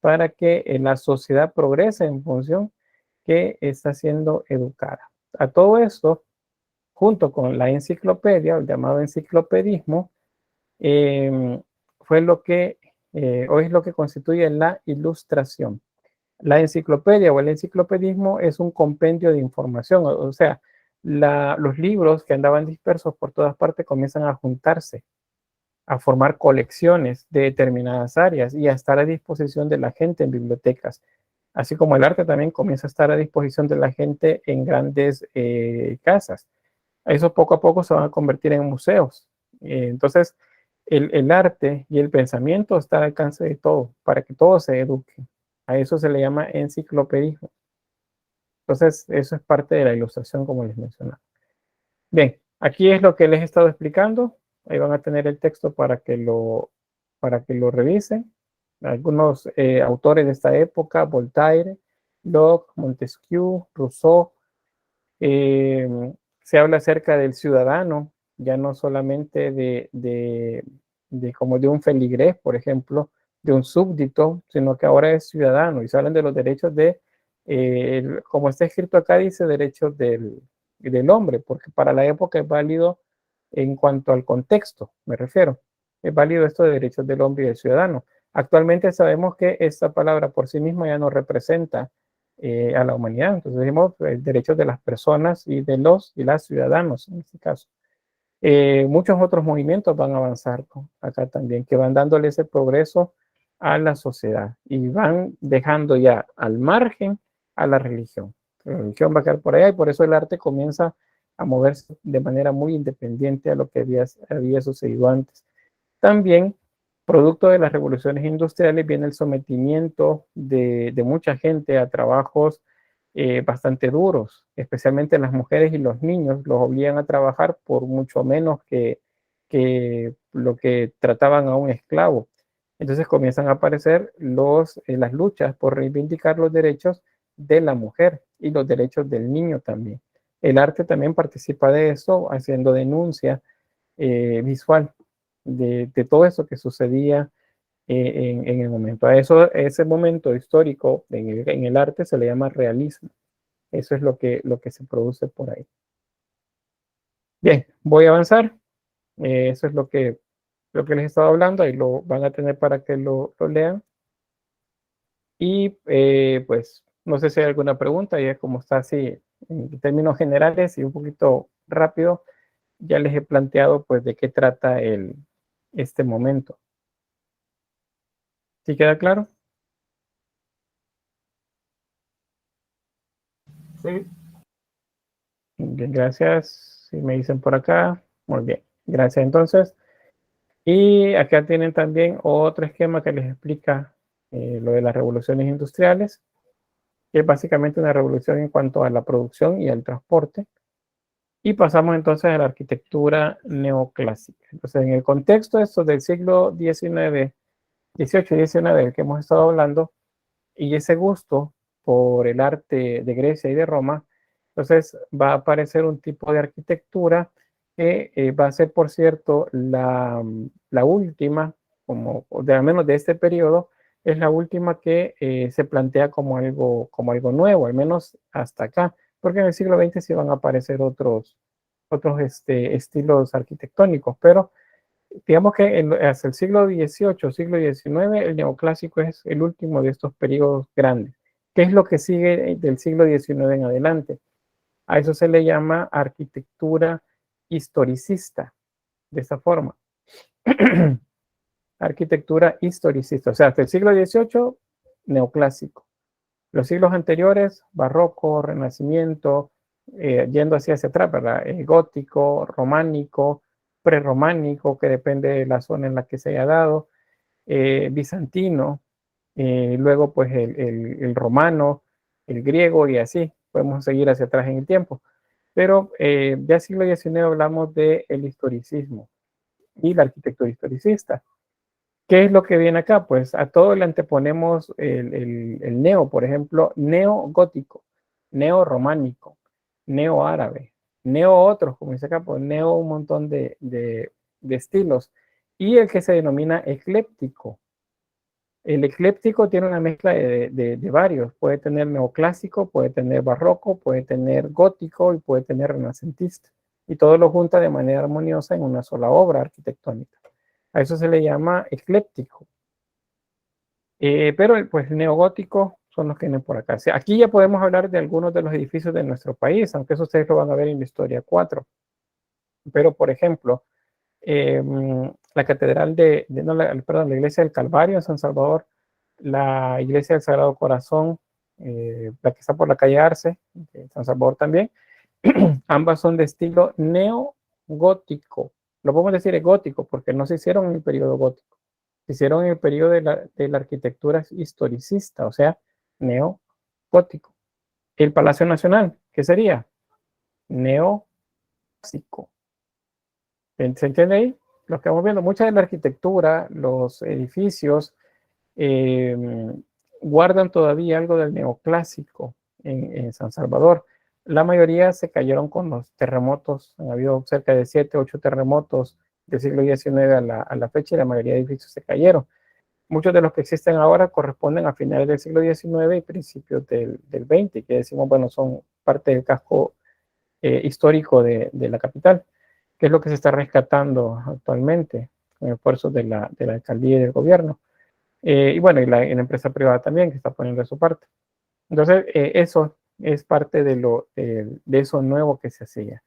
para que la sociedad progrese en función que está siendo educada. A todo esto, junto con la enciclopedia, el llamado enciclopedismo, fue lo que hoy es lo que constituye la ilustración. La enciclopedia o el enciclopedismo es un compendio de información, o sea, los libros que andaban dispersos por todas partes comienzan a juntarse, a formar colecciones de determinadas áreas y a estar a disposición de la gente en bibliotecas. Así como el arte también comienza a estar a disposición de la gente en grandes casas. Eso poco a poco se van a convertir en museos. Entonces, el arte y el pensamiento está al alcance de todos, para que todos se eduquen. A eso se le llama enciclopedismo. Entonces, eso es parte de la ilustración, como les mencionaba. Bien, aquí es lo que les he estado explicando. Ahí van a tener el texto para que lo revisen. Algunos autores de esta época, Voltaire, Locke, Montesquieu, Rousseau, se habla acerca del ciudadano, ya no solamente como de un feligrés, por ejemplo, de un súbdito, sino que ahora es ciudadano y se hablan de los derechos como está escrito acá, dice derechos del hombre, porque para la época es válido en cuanto al contexto, me refiero, es válido esto de derechos del hombre y del ciudadano. Actualmente sabemos que esta palabra por sí misma ya no representa a la humanidad. Entonces decimos derechos de las personas y de los y las ciudadanos en este caso. Muchos otros movimientos van a avanzar acá también, que van dándole ese progreso a la sociedad y van dejando ya al margen a la religión. La religión va a quedar por allá y por eso el arte comienza a moverse de manera muy independiente a lo que había sucedido antes. También, producto de las revoluciones industriales, viene el sometimiento de mucha gente a trabajos bastante duros, especialmente las mujeres y los niños los obligan a trabajar por mucho menos que lo que trataban a un esclavo. Entonces comienzan a aparecer las luchas por reivindicar los derechos de la mujer y los derechos del niño también. El arte también participa de eso, haciendo denuncia visual de todo eso que sucedía en el momento. A eso, ese momento histórico en el arte se le llama realismo. Eso es lo que se produce por ahí. Bien, voy a avanzar. Eso es lo que les he estado hablando. Ahí lo van a tener para que lo lean. Y pues no sé si hay alguna pregunta. Ya como está así en términos generales y un poquito rápido, ya les he planteado pues de qué trata este momento. ¿Sí queda claro? Sí. Bien, gracias. Si me dicen por acá, muy bien. Gracias entonces. Y acá tienen también otro esquema que les explica lo de las revoluciones industriales, que es básicamente una revolución en cuanto a la producción y al transporte. Y pasamos entonces a la arquitectura neoclásica. Entonces, en el contexto de esto del siglo XIX, XVIII y XIX del que hemos estado hablando, y ese gusto por el arte de Grecia y de Roma, entonces va a aparecer un tipo de arquitectura que va a ser, por cierto, la última, al menos de este periodo, es la última que se plantea como algo nuevo, al menos hasta acá, porque en el siglo XX sí van a aparecer otros estilos arquitectónicos, pero digamos que hasta el siglo XVIII, siglo XIX, el neoclásico es el último de estos periodos grandes. ¿Qué es lo que sigue del siglo XIX en adelante? A eso se le llama arquitectura historicista, de esta forma. Arquitectura historicista, o sea, hasta el siglo XVIII, neoclásico. Los siglos anteriores, barroco, renacimiento, yendo hacia atrás, ¿verdad? Gótico, románico, prerrománico, que depende de la zona en la que se haya dado, bizantino, luego pues el romano, el griego y así, podemos seguir hacia atrás en el tiempo. Pero ya siglo XIX hablamos del historicismo y la arquitectura historicista. ¿Qué es lo que viene acá? Pues a todo le anteponemos el neo, por ejemplo, neogótico, neorrománico, neoárabe, neo otros, como dice acá, pues neo un montón de estilos, y el que se denomina ecléptico. El ecléptico tiene una mezcla de varios, puede tener neoclásico, puede tener barroco, puede tener gótico y puede tener renacentista, y todo lo junta de manera armoniosa en una sola obra arquitectónica. A eso se le llama ecléptico. Pero pues el neogótico son los que vienen por acá. O sea, aquí ya podemos hablar de algunos de los edificios de nuestro país, aunque eso ustedes lo van a ver en la historia 4. Pero, por ejemplo, la catedral no, perdón, la iglesia del Calvario en San Salvador, la iglesia del Sagrado Corazón, la que está por la calle Arce, en San Salvador también, ambas son de estilo neogótico. Lo podemos decir gótico porque no se hicieron en el periodo gótico, se hicieron en el periodo de la arquitectura historicista, o sea, neogótico. El Palacio Nacional, ¿qué sería? Neoclásico. ¿Se entiende ahí? Lo que vamos viendo, mucha de la arquitectura, los edificios, eh, guardan todavía algo del neoclásico en San Salvador. La mayoría se cayeron con los terremotos. Han habido cerca de 7, 8 terremotos del siglo XIX a la fecha y la mayoría de edificios se cayeron. Muchos de los que existen ahora corresponden a finales del siglo XIX y principios del XX, que decimos, bueno, son parte del casco histórico de la capital, que es lo que se está rescatando actualmente con esfuerzos de la alcaldía y del gobierno. Y bueno, y la empresa privada también que está poniendo de su parte. Entonces, eso es parte de eso nuevo que se hacía.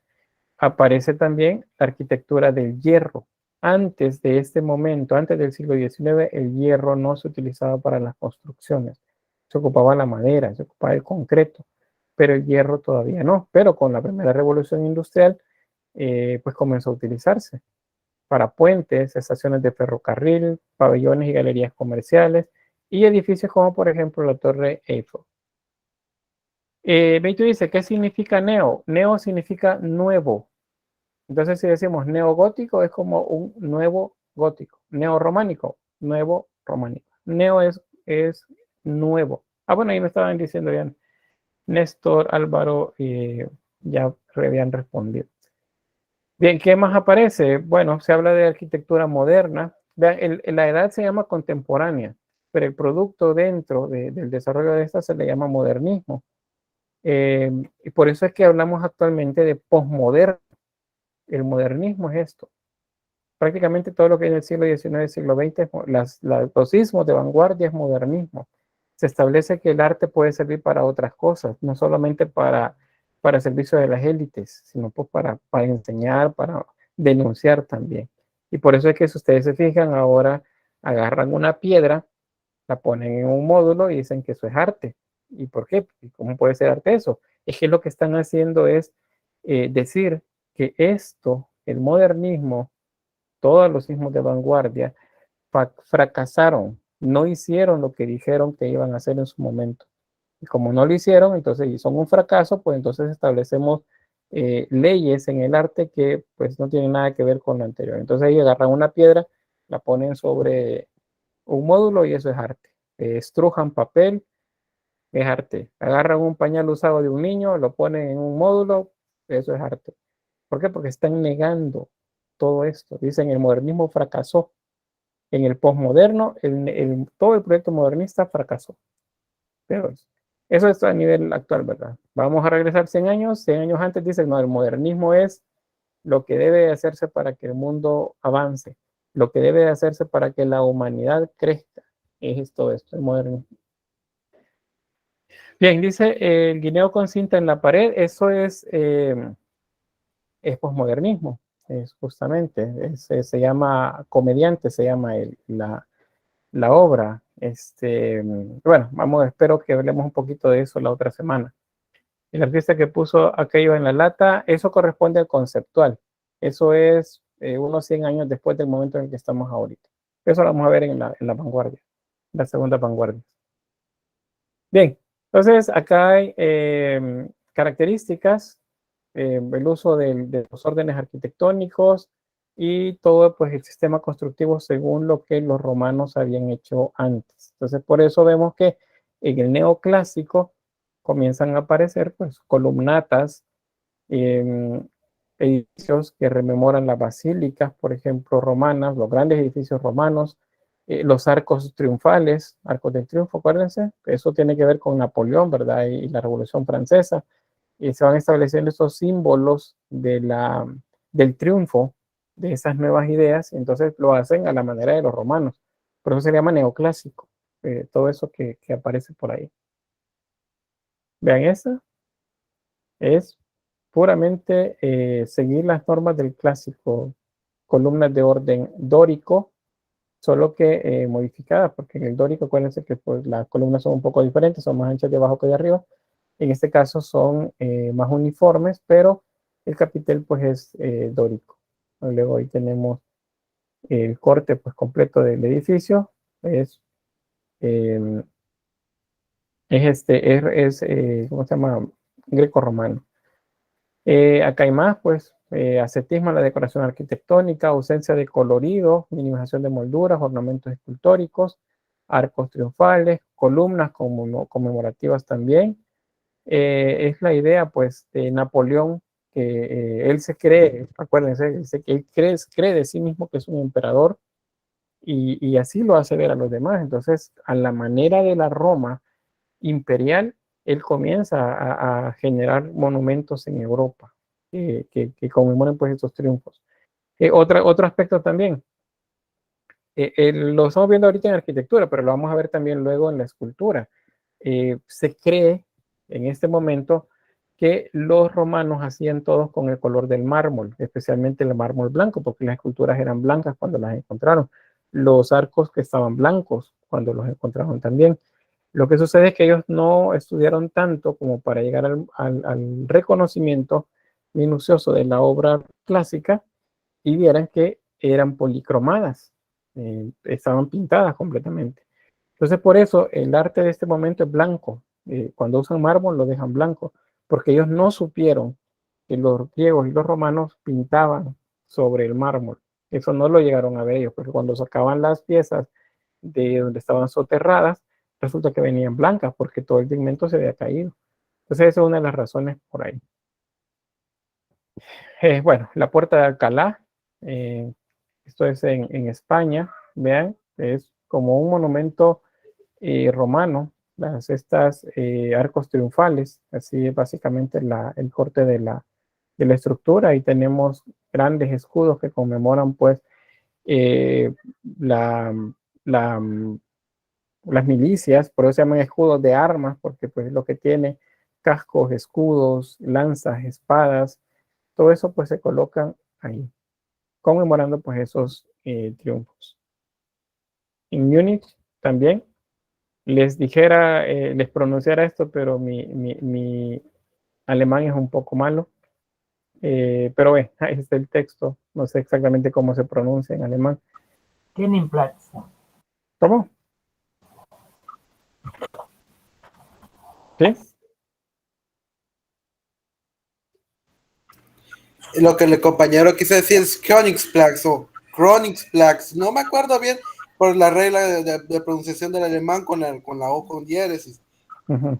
Aparece también la arquitectura del hierro. Antes de este momento, antes del siglo XIX, el hierro no se utilizaba para las construcciones. Se ocupaba la madera, se ocupaba el concreto, pero el hierro todavía no. Pero con la primera revolución industrial, pues comenzó a utilizarse para puentes, estaciones de ferrocarril, pabellones y galerías comerciales y edificios como por ejemplo la Torre Eiffel. Beito dice, ¿qué significa neo? Neo significa nuevo. Entonces si decimos neogótico es como un nuevo gótico. Neorrománico, nuevo románico. Neo es nuevo. Ah, bueno, ahí me estaban diciendo ya. Néstor, Álvaro, ya habían respondido. Bien, ¿qué más aparece? Bueno, se habla de arquitectura moderna. Vean, la edad se llama contemporánea, pero el producto dentro del desarrollo de esta se le llama modernismo. Y por eso es que hablamos actualmente de posmoderno. El modernismo es esto. Prácticamente todo lo que en el siglo XIX, siglo XX, los sismos de vanguardia es modernismo. Se establece que el arte puede servir para otras cosas, no solamente para el servicio de las élites, sino pues para enseñar, para denunciar también. Y por eso es que si ustedes se fijan, ahora agarran una piedra, la ponen en un módulo y dicen que eso es arte. ¿Y por qué? ¿Y cómo puede ser arte eso? Es que lo que están haciendo es decir que esto, el modernismo, todos los sismos de vanguardia, fracasaron, no hicieron lo que dijeron que iban a hacer en su momento. Y como no lo hicieron, entonces son un fracaso, pues entonces establecemos leyes en el arte que pues no tienen nada que ver con lo anterior. Entonces ahí agarran una piedra, la ponen sobre un módulo y eso es arte. Estrujan papel, es arte. Agarran un pañal usado de un niño, lo ponen en un módulo, eso es arte. ¿Por qué? Porque están negando todo esto. Dicen el modernismo fracasó. En el posmoderno, todo el proyecto modernista fracasó. Pero eso es a nivel actual, ¿verdad? Vamos a regresar 100 años. 100 años antes dicen, no, el modernismo es lo que debe hacerse para que el mundo avance, lo que debe hacerse para que la humanidad crezca. Es todo esto, el modernismo. Bien, dice el guineo con cinta en la pared, eso es posmodernismo, es justamente, se llama comediante, se llama la obra. Bueno, vamos, espero que hablemos un poquito de eso la otra semana. El artista que puso aquello en la lata, eso corresponde al conceptual. Eso es unos 100 años después del momento en el que estamos ahorita. Eso lo vamos a ver en la vanguardia, la segunda vanguardia. Bien, entonces acá hay características, el uso de los órdenes arquitectónicos y todo pues el sistema constructivo según lo que los romanos habían hecho antes. Entonces por eso vemos que en el neoclásico comienzan a aparecer pues columnatas, edificios que rememoran las basílicas, por ejemplo, romanas, los grandes edificios romanos, los arcos triunfales, arcos del triunfo, acuérdense, eso tiene que ver con Napoleón, ¿verdad? Y la Revolución Francesa, y se van estableciendo esos símbolos del triunfo de esas nuevas ideas, entonces lo hacen a la manera de los romanos, por eso se llama neoclásico, todo eso que aparece por ahí. Vean, esta es puramente seguir las normas del clásico, columnas de orden dórico, solo que modificadas, porque en el dórico, acuérdense que pues, las columnas son un poco diferentes, son más anchas de abajo que de arriba. En este caso son más uniformes, pero el capitel pues es dórico. Luego ahí tenemos el corte pues completo del edificio, eh, ¿cómo se llama? Greco-romano. Acá hay más, pues, ascetismo en la decoración arquitectónica, ausencia de colorido, minimización de molduras, ornamentos escultóricos, arcos triunfales, columnas conmemorativas también. Es la idea, pues, de Napoleón, que él se cree, acuérdense, dice que él cree de sí mismo que es un emperador y así lo hace ver a los demás. Entonces, a la manera de la Roma imperial, él comienza a generar monumentos en Europa que conmemoren pues estos triunfos. Otro aspecto también, lo estamos viendo ahorita en arquitectura, pero lo vamos a ver también luego en la escultura. Se cree en este momento que los romanos hacían todos con el color del mármol, especialmente el mármol blanco, porque las esculturas eran blancas cuando las encontraron. Los arcos que estaban blancos cuando los encontraron también. Lo que sucede es que ellos no estudiaron tanto como para llegar al reconocimiento minucioso de la obra clásica y vieran que eran policromadas, estaban pintadas completamente. Entonces, por eso el arte de este momento es blanco. Cuando usan mármol lo dejan blanco, porque ellos no supieron que los griegos y los romanos pintaban sobre el mármol. Eso no lo llegaron a ver ellos, porque cuando sacaban las piezas de donde estaban soterradas, resulta que venían blancas, porque todo el pigmento se había caído. Entonces, esa es una de las razones por ahí. Bueno, la puerta de Alcalá, esto es en España, vean, es como un monumento romano, estas arcos triunfales, así es básicamente el corte de la estructura, y tenemos grandes escudos que conmemoran pues eh, la, la, las milicias, por eso se llaman escudos de armas, porque pues lo que tiene cascos, escudos, lanzas, espadas, todo eso pues se colocan ahí, conmemorando pues esos triunfos. En Múnich también les dijera, les pronunciara esto, pero mi alemán es un poco malo. Pero ahí está el texto. No sé exactamente cómo se pronuncia en alemán. Platz. ¿Cómo? ¿Sí? Lo que el compañero quise decir es Königsplatz o Kronigsplatz. No me acuerdo bien por la regla de pronunciación del alemán con la O con diéresis. Uh-huh.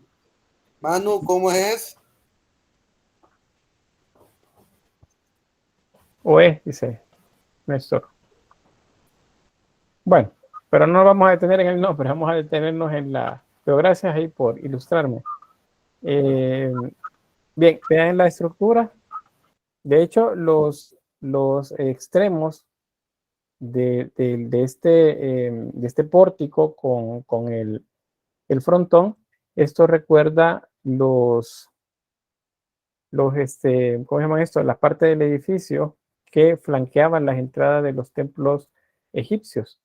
Manu, ¿cómo es? OE, dice Néstor. Bueno, pero no vamos a detener en el nombre, vamos a detenernos en la... Pero gracias ahí por ilustrarme. Bien, vean la estructura. De hecho, los extremos de este pórtico con el frontón, esto recuerda ¿cómo se llama esto? La parte del edificio que flanqueaban las entradas de los templos egipcios.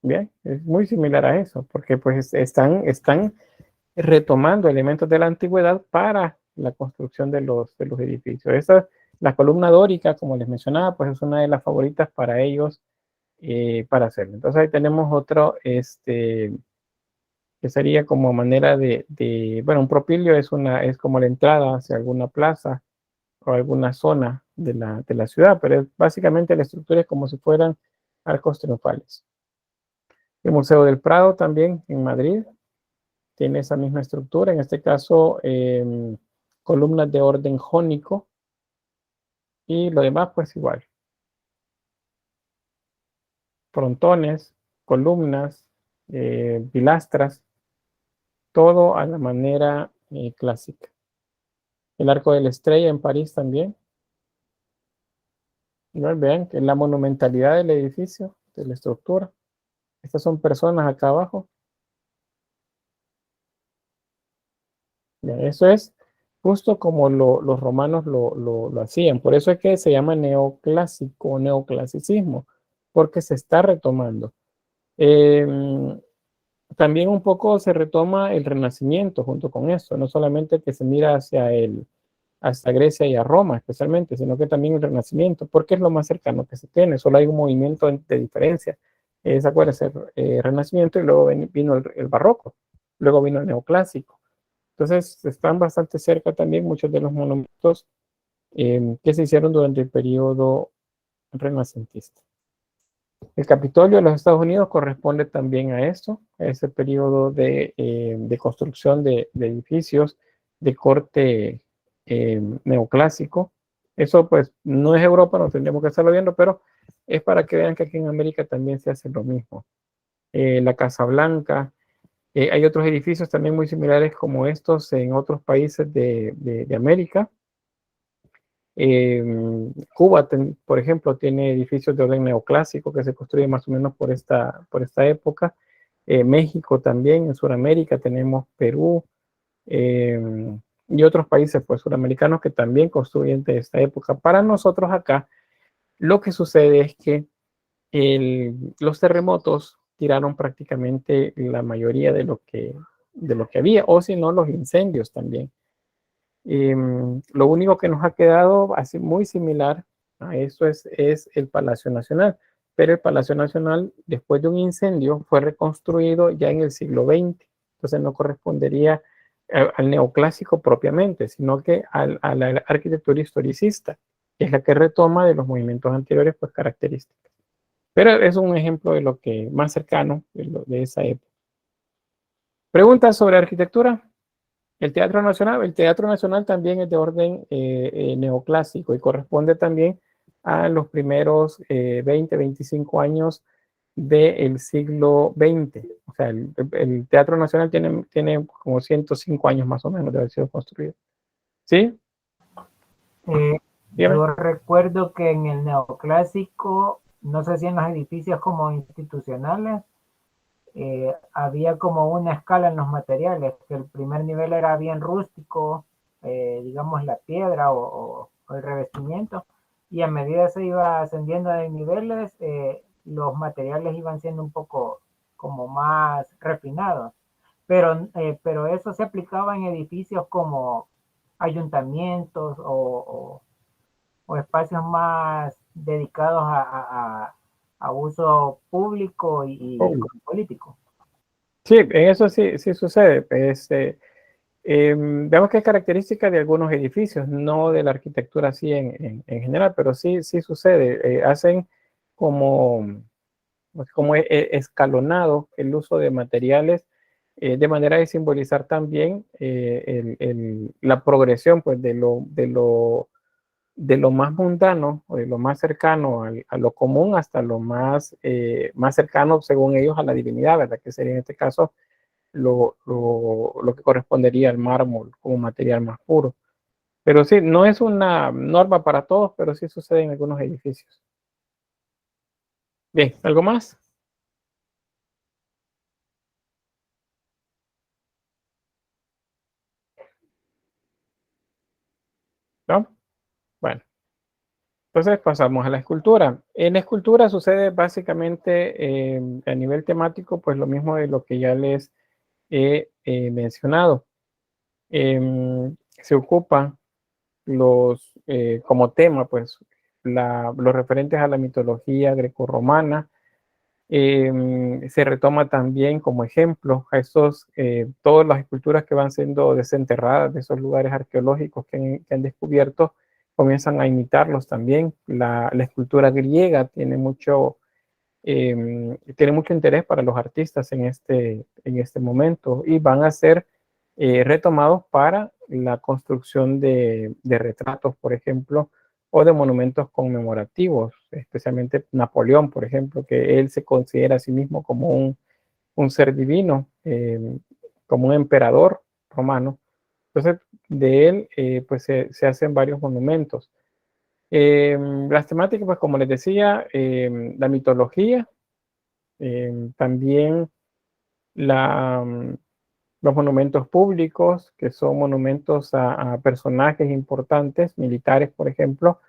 Bien, es muy similar a eso, porque pues están retomando elementos de la antigüedad para la construcción de los edificios. La columna dórica, como les mencionaba, pues es una de las favoritas para ellos para hacerlo. Entonces ahí tenemos otro, que sería como manera bueno, un propilio es como la entrada hacia alguna plaza o alguna zona de la ciudad, pero básicamente la estructura es como si fueran arcos triunfales. El Museo del Prado también en Madrid tiene esa misma estructura, en este caso columnas de orden jónico, y lo demás pues igual. Frontones, columnas, pilastras, todo a la manera clásica. El Arco de la Estrella en París también. Vean que la monumentalidad del edificio, de la estructura. Estas son personas acá abajo. Bien, eso es justo como los romanos lo hacían. Por eso es que se llama neoclásico o neoclasicismo, porque se está retomando. También un poco se retoma el Renacimiento junto con eso, no solamente que se mira hasta Grecia y a Roma especialmente, sino que también el Renacimiento, porque es lo más cercano que se tiene, solo hay un movimiento de diferencia. ¿Se acuerdan? El Renacimiento y luego vino el Barroco, luego vino el Neoclásico. Entonces están bastante cerca también muchos de los monumentos que se hicieron durante el periodo renacentista. El Capitolio de los Estados Unidos corresponde también a esto, a ese periodo de construcción de edificios de corte neoclásico. Eso pues no es Europa, no tendríamos que estarlo viendo, pero es para que vean que aquí en América también se hace lo mismo. La Casa Blanca, hay otros edificios también muy similares como estos en otros países de América. Cuba, por ejemplo, tiene edificios de orden neoclásico que se construyen más o menos por esta época. México también, en Sudamérica tenemos Perú, y otros países pues suramericanos que también construyen de esta época. Para nosotros acá, lo que sucede es que los terremotos tiraron prácticamente la mayoría de lo que había, o si no, los incendios también. Lo único que nos ha quedado así muy similar a eso es el Palacio Nacional, pero el Palacio Nacional, después de un incendio, fue reconstruido ya en el siglo XX, entonces no correspondería al neoclásico propiamente, sino que a la arquitectura historicista, que es la que retoma de los movimientos anteriores, pues características. Pero es un ejemplo de lo que más cercano de esa época. ¿Preguntas sobre arquitectura? El Teatro Nacional también es de orden neoclásico y corresponde también a los primeros 20, 25 años del siglo XX. O sea, el Teatro Nacional tiene como 105 años más o menos de haber sido construido. ¿Sí? Yo recuerdo que en el neoclásico, no sé si en los edificios como institucionales, había como una escala en los materiales, que el primer nivel era bien rústico, digamos la piedra o el revestimiento, y a medida se iba ascendiendo de niveles, los materiales iban siendo un poco como más refinados, pero eso se aplicaba en edificios como ayuntamientos o espacios más dedicados a uso público y político. Sí, en eso sí sucede. Vemos que es característica de algunos edificios, no de la arquitectura así en general, pero sí sucede. Hacen como escalonado el uso de materiales de manera de simbolizar también la progresión pues, de lo más mundano o de lo más cercano a lo común hasta lo más cercano, según ellos, a la divinidad, ¿verdad? Que sería en este caso lo que correspondería al mármol como material más puro. Pero sí, no es una norma para todos, pero sí sucede en algunos edificios. Bien, ¿algo más? ¿No? Bueno, entonces pasamos a la escultura. En la escultura sucede básicamente a nivel temático, pues lo mismo de lo que ya les he mencionado. Se ocupa como tema, pues, los referentes a la mitología grecorromana. Se retoma también como ejemplo a todas las esculturas que van siendo desenterradas de esos lugares arqueológicos que han descubierto, comienzan a imitarlos también. La escultura griega tiene mucho interés para los artistas en este momento y van a ser retomados para la construcción de retratos, por ejemplo, o de monumentos conmemorativos, especialmente Napoleón, por ejemplo, que él se considera a sí mismo como un ser divino, como un emperador romano. Entonces, de él pues se hacen varios monumentos. Las temáticas, pues como les decía, la mitología, también los monumentos públicos, que son monumentos a personajes importantes, militares, por ejemplo,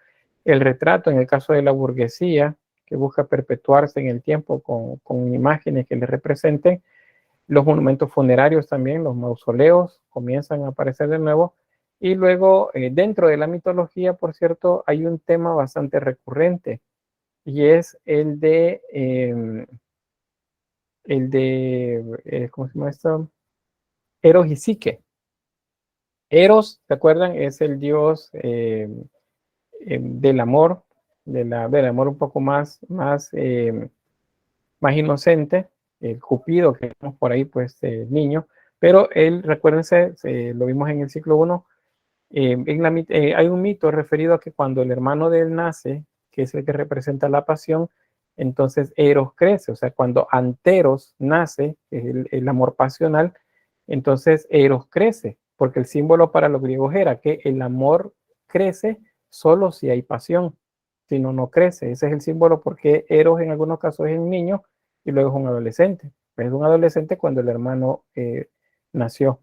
el retrato, en el caso de la burguesía, que busca perpetuarse en el tiempo con imágenes que le representen, los monumentos funerarios también, los mausoleos, comienzan a aparecer de nuevo, y luego dentro de la mitología, por cierto, hay un tema bastante recurrente, y es ¿cómo se llama esto? Eros y Psique. Eros, ¿se acuerdan? Es el dios del amor, del amor un poco más inocente, el Cupido que vemos por ahí, pues niño, pero él, recuérdense, lo vimos en el siglo I, hay un mito referido a que cuando el hermano de él nace, que es el que representa la pasión, entonces Eros crece, o sea, cuando Anteros nace, el amor pasional, entonces Eros crece, porque el símbolo para los griegos era que el amor crece solo si hay pasión, si no, no crece. Ese es el símbolo porque Eros en algunos casos es un niño y luego es un adolescente. Es un adolescente cuando el hermano nació.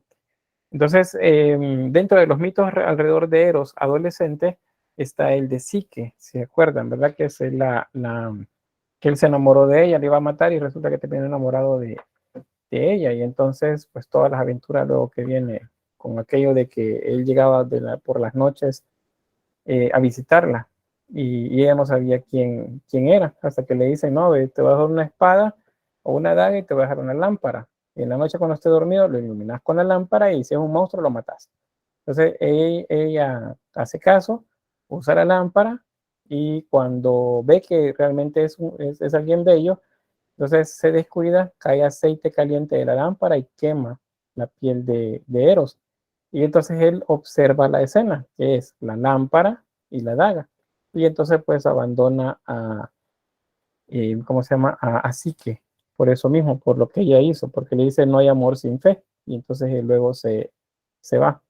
Entonces, dentro de los mitos alrededor de Eros adolescente está el de Psique, ¿se acuerdan, verdad? Que es que él se enamoró de ella, le iba a matar y resulta que terminó enamorado de ella. Y entonces, pues todas las aventuras luego que viene con aquello de que él llegaba por las noches a visitarla y ella no sabía quién era, hasta que le dicen, no, te voy a dejar una espada o una daga y te voy a dejar una lámpara. Y en la noche cuando esté dormido lo iluminas con la lámpara y si es un monstruo lo matas. Entonces ella hace caso, usa la lámpara y cuando ve que realmente es alguien bello, entonces se descuida, cae aceite caliente de la lámpara y quema la piel de Eros. Y entonces él observa la escena, que es la lámpara y la daga. Y entonces pues abandona ¿cómo se llama? A Psique, por eso mismo, por lo que ella hizo, porque le dice no hay amor sin fe. Y entonces él luego se va.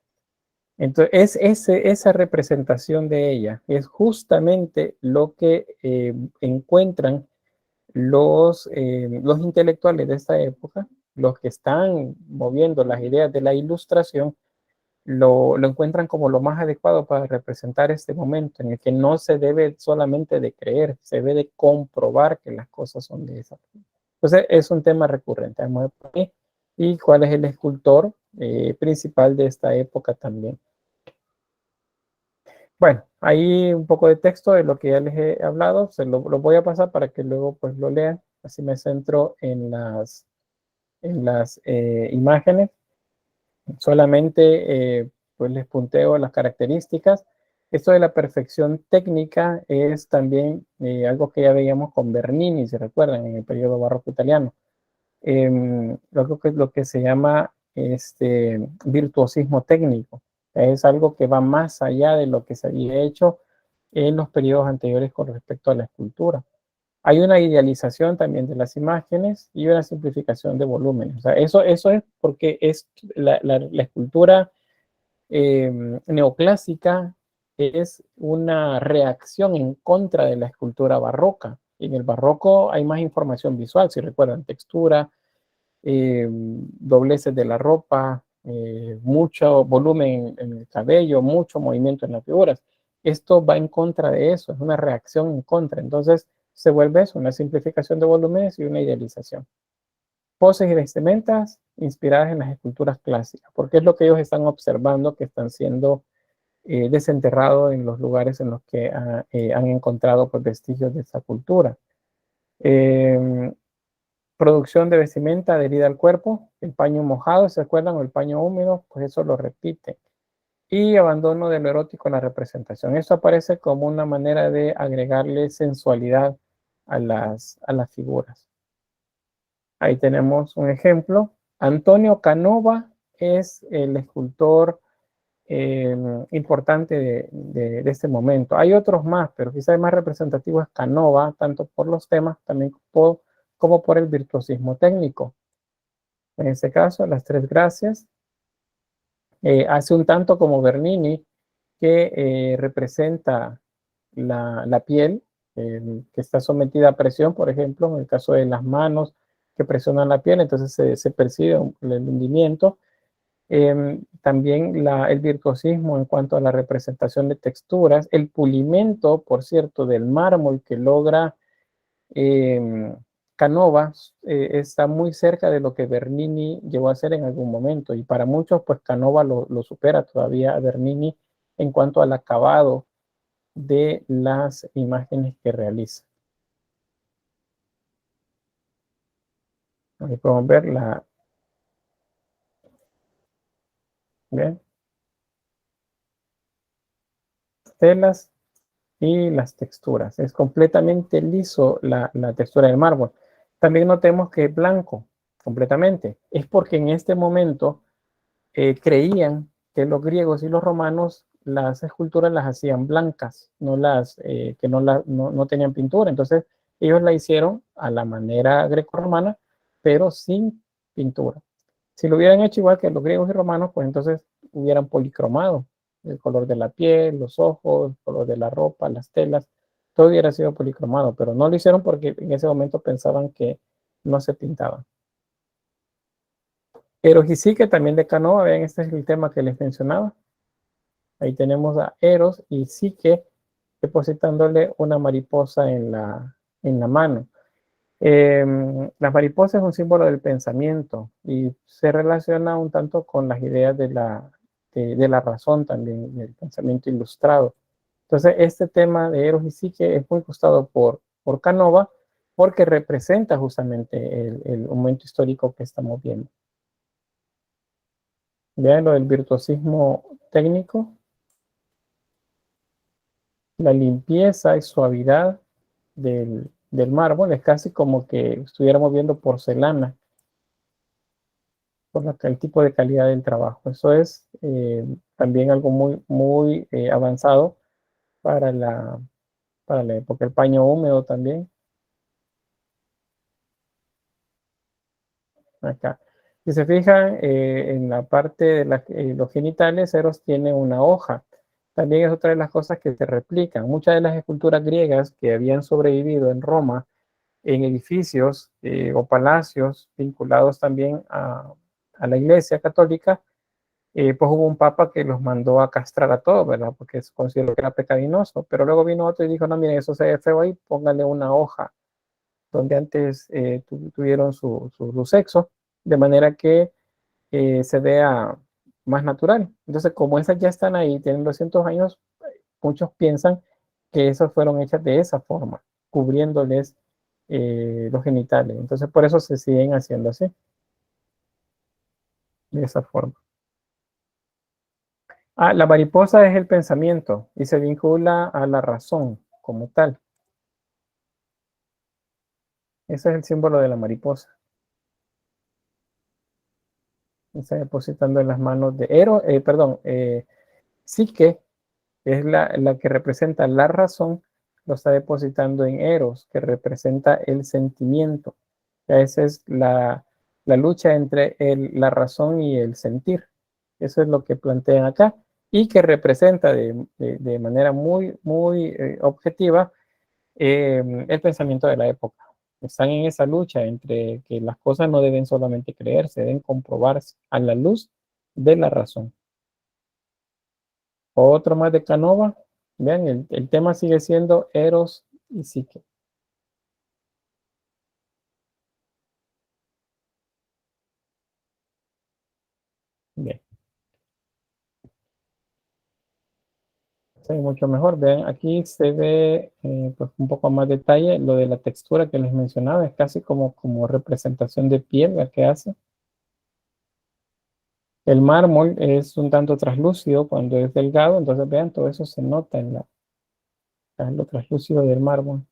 Entonces, esa representación de ella es justamente lo que encuentran los intelectuales de esta época, los que están moviendo las ideas de la ilustración, lo encuentran como lo más adecuado para representar este momento en el que no se debe solamente de creer, se debe de comprobar que las cosas son de esa forma. Entonces, es un tema recurrente. Vamos a ver por qué y cuál es el escultor principal de esta época también. Bueno, ahí un poco de texto de lo que ya les he hablado, se lo voy a pasar para que luego pues lo lean, así me centro en las imágenes, solamente pues les punteo las características. Esto de la perfección técnica es también algo que ya veíamos con Bernini, si recuerdan, en el periodo barroco italiano. Lo que se llama virtuosismo técnico. Es algo que va más allá de lo que se había hecho en los periodos anteriores con respecto a la escultura. Hay una idealización también de las imágenes y una simplificación de volúmenes. O sea, eso es porque es la escultura neoclásica es una reacción en contra de la escultura barroca. En el barroco hay más información visual, si recuerdan, textura, dobleces de la ropa, mucho volumen en el cabello, mucho movimiento en las figuras. Esto va en contra de eso, es una reacción en contra. Entonces se vuelve eso, una simplificación de volúmenes y una idealización. Poses y vestimentas inspiradas en las esculturas clásicas, porque es lo que ellos están observando que están siendo desenterrados en los lugares en los que han encontrado pues, vestigios de esa cultura. Producción de vestimenta adherida al cuerpo, el paño mojado, ¿se acuerdan? O el paño húmedo, pues eso lo repite. Y abandono de lo erótico en la representación. Esto aparece como una manera de agregarle sensualidad a las figuras. Ahí tenemos un ejemplo. Antonio Canova es el escultor importante de este momento. Hay otros más, pero quizá el más representativo es Canova, tanto por los temas también como por el virtuosismo técnico. En este caso, las tres gracias. Hace un tanto como Bernini, que representa la piel, que está sometida a presión, por ejemplo, en el caso de las manos que presionan la piel, entonces se percibe el hundimiento. También el virtuosismo en cuanto a la representación de texturas, el pulimento, por cierto, del mármol que logra Canova está muy cerca de lo que Bernini llegó a hacer en algún momento y para muchos pues Canova lo supera todavía a Bernini en cuanto al acabado de las imágenes que realiza. Ahí podemos ver ¿bien? Telas y las texturas. Es completamente liso la textura del mármol. También notemos que es blanco completamente. Es porque en este momento creían que los griegos y los romanos las esculturas las hacían blancas, que no tenían pintura. Entonces ellos la hicieron a la manera grecorromana, pero sin pintura. Si lo hubieran hecho igual que los griegos y romanos, pues entonces hubieran policromado el color de la piel, los ojos, el color de la ropa, las telas, todo hubiera sido policromado, pero no lo hicieron porque en ese momento pensaban que no se pintaban. Eros y Psique también de Canova. Vean, este es el tema que les mencionaba. Ahí tenemos a Eros y Psique depositándole una mariposa en la mano. La mariposa es un símbolo del pensamiento y se relaciona un tanto con las ideas de la razón también, del pensamiento ilustrado. Entonces, este tema de Eros y Psique es muy gustado por Canova porque representa justamente el momento histórico que estamos viendo. Vean lo del virtuosismo técnico, la limpieza y suavidad del mármol, es casi como que estuviéramos viendo porcelana por el tipo de calidad del trabajo. Eso es también algo muy avanzado para la época. El paño húmedo también. Acá. Si se fijan, en la parte de los genitales, Eros tiene una hoja. También es otra de las cosas que se replican. Muchas de las esculturas griegas que habían sobrevivido en Roma, en edificios o palacios vinculados también a la Iglesia Católica, pues hubo un papa que los mandó a castrar a todos, ¿verdad? Porque se consideró que era pecaminoso. Pero luego vino otro y dijo, no, miren, eso se ve feo ahí, póngale una hoja donde antes tuvieron su sexo, de manera que se vea más natural. Entonces, como esas ya están ahí, tienen 200 años, muchos piensan que esas fueron hechas de esa forma, cubriéndoles los genitales. Entonces, por eso se siguen haciendo así, de esa forma. La mariposa es el pensamiento y se vincula a la razón como tal. Ese es el símbolo de la mariposa. Está depositando en las manos de Eros, Psique, es la que representa la razón, lo está depositando en Eros, que representa el sentimiento. Esa es la lucha entre la razón y el sentir. Eso es lo que plantean acá y que representa de manera muy objetiva el pensamiento de la época. Están en esa lucha entre que las cosas no deben solamente creerse, deben comprobarse a la luz de la razón. Otro más de Canova. Vean, el tema sigue siendo Eros y Psique. Bien. Sí, mucho mejor. Vean, aquí se ve pues un poco más detalle lo de la textura que les mencionaba. Es casi como representación de piel la que hace. El mármol es un tanto translúcido cuando es delgado, entonces vean, todo eso se nota en lo translúcido del mármol.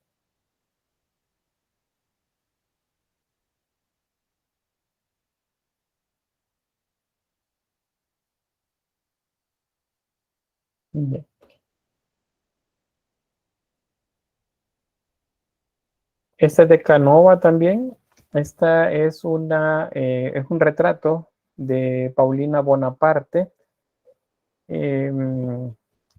Bien. Esta es de Canova también. Esta es un retrato de Paulina Bonaparte.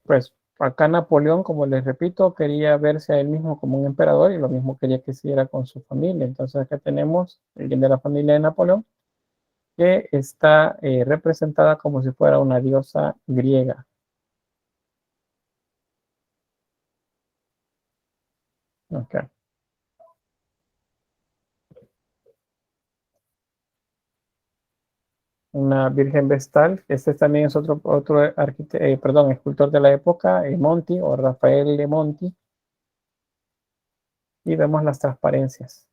Pues acá Napoleón, como les repito, quería verse a él mismo como un emperador y lo mismo quería que hiciera con su familia. Entonces acá tenemos alguien de la familia de Napoleón que está representada como si fuera una diosa griega. Okay. Una Virgen Vestal. Este también es otro escultor de la época, Monti o Rafael de Monti. Y vemos las transparencias.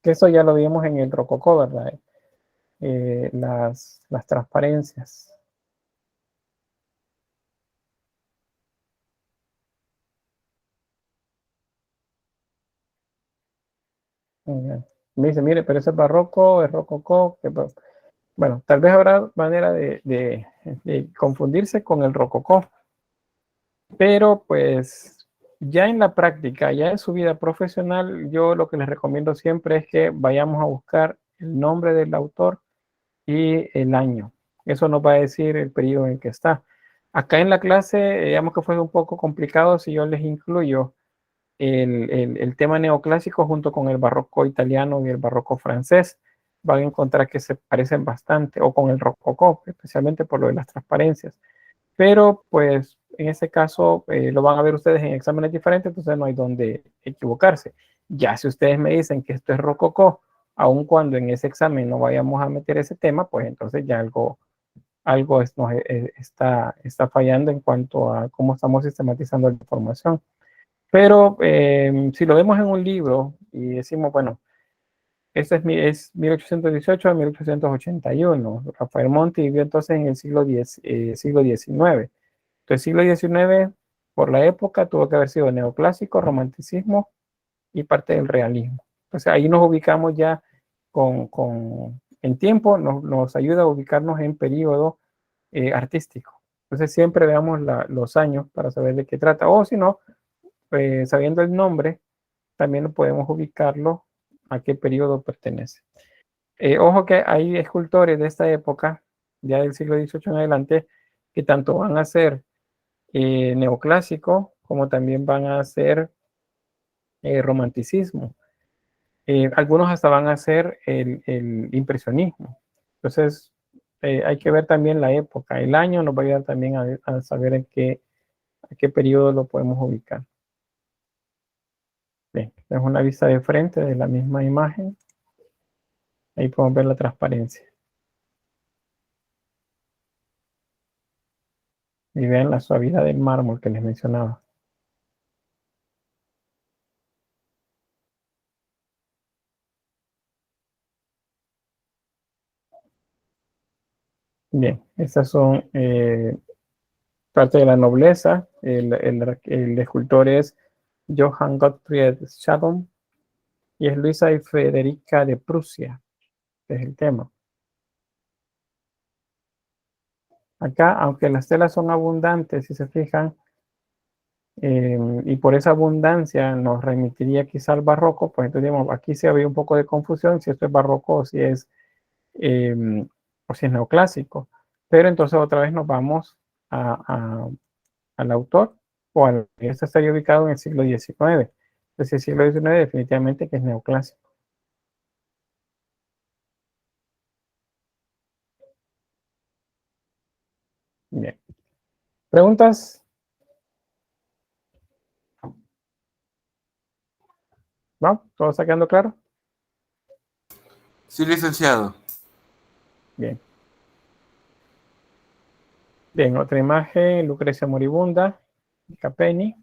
Que eso ya lo vimos en el Rococó, ¿verdad? Las transparencias. Me dice, mire, pero ese es barroco, es rococó. Bueno, tal vez habrá manera de confundirse con el rococó. Pero pues ya en la práctica, ya en su vida profesional, yo lo que les recomiendo siempre es que vayamos a buscar el nombre del autor y el año. Eso nos va a decir el periodo en que está. Acá en la clase, digamos que fue un poco complicado si yo les incluyo el tema neoclásico junto con el barroco italiano y el barroco francés. van a encontrar que se parecen bastante, o con el rococó, especialmente por lo de las transparencias. Pero pues en ese caso lo van a ver ustedes en exámenes diferentes, entonces no hay donde equivocarse. Ya si ustedes me dicen que esto es rococó, aun cuando en ese examen no vayamos a meter ese tema, pues entonces ya algo está fallando en cuanto a cómo estamos sistematizando la información. Pero si lo vemos en un libro y decimos, bueno, este es 1818 a 1881. Rafael Monti vivió entonces en el siglo XIX. Entonces, siglo XIX, por la época, tuvo que haber sido neoclásico, romanticismo y parte del realismo. Entonces, ahí nos ubicamos ya en tiempo, nos ayuda a ubicarnos en periodo artístico. Entonces, siempre veamos los años para saber de qué trata. O si no, sabiendo el nombre, también podemos ubicarlo a qué periodo pertenece. Ojo que hay escultores de esta época, ya del siglo XVIII en adelante, que tanto van a ser neoclásico como también van a ser romanticismo. Algunos hasta van a ser el impresionismo. Entonces, hay que ver también la época. El año nos va a ayudar también a saber a qué periodo lo podemos ubicar. Bien, es una vista de frente de la misma imagen. Ahí podemos ver la transparencia. Y vean la suavidad del mármol que les mencionaba. Bien, estas son parte de la nobleza. El escultor es Johann Gottfried Schadow y es Luisa y Federica de Prusia, que es el tema. Acá, aunque las telas son abundantes, si se fijan, y por esa abundancia nos remitiría quizá al barroco, pues entonces digamos, aquí se había un poco de confusión si esto es barroco o eh, o si es neoclásico. Pero entonces otra vez nos vamos al autor, o al que esto estaría ubicado en el siglo XIX. Entonces el siglo XIX definitivamente que es neoclásico. Bien. ¿Preguntas? ¿No? ¿Todo está quedando claro? Sí, licenciado. Bien. Bien, otra imagen, Lucrecia moribunda, Capeni,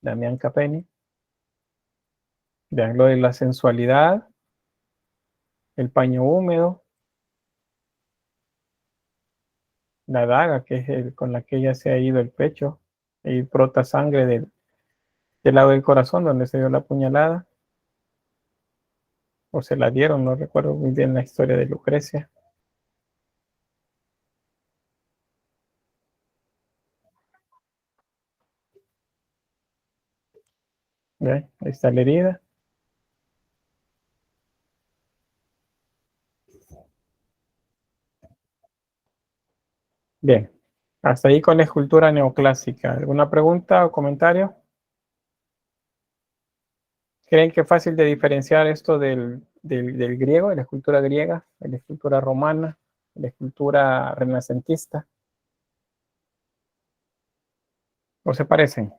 Damián Capeni. Vean lo de la sensualidad, el paño húmedo, la daga, que es con la que ella se ha ido el pecho, y brota sangre del lado del corazón donde se dio la puñalada, o se la dieron, no recuerdo muy bien la historia de Lucrecia. ¿Ve? Ahí está la herida. Bien, hasta ahí con la escultura neoclásica. ¿Alguna pregunta o comentario? ¿Creen que es fácil de diferenciar esto del griego, de la escultura griega, de la escultura romana, de la escultura renacentista? ¿O se parecen?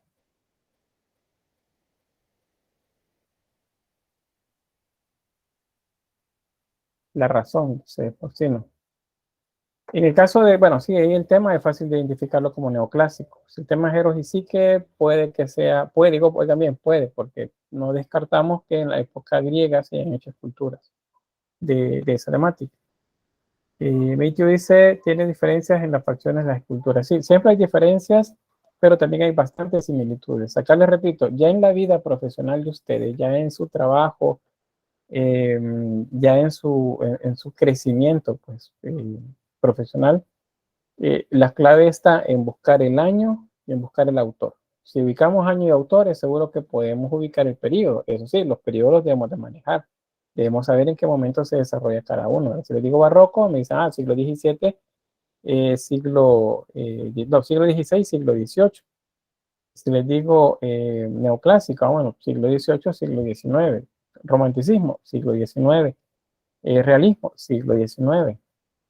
La razón, se Faustino. En el caso de, bueno, sí, ahí el tema es fácil de identificarlo como neoclásico. Si el tema es Eros y Psique, puede que sea, puede, digo, pues también puede, porque no descartamos que en la época griega se hayan hecho esculturas de esa temática. Meitio dice, tiene diferencias en las facciones de las esculturas. Sí, siempre hay diferencias, pero también hay bastantes similitudes. Acá les repito, ya en la vida profesional de ustedes, ya en su trabajo, ya en su crecimiento pues, profesional, la clave está en buscar el año y en buscar el autor. Si ubicamos año y autores, seguro que podemos ubicar el periodo. Eso sí, los periodos debemos de manejar. Debemos saber en qué momento se desarrolla cada uno. Si les digo barroco, me dicen, siglo XVII, siglo XVI, siglo XVIII. Si les digo neoclásico, bueno, siglo XVIII, siglo XIX. Romanticismo, siglo XIX. Realismo, siglo XIX.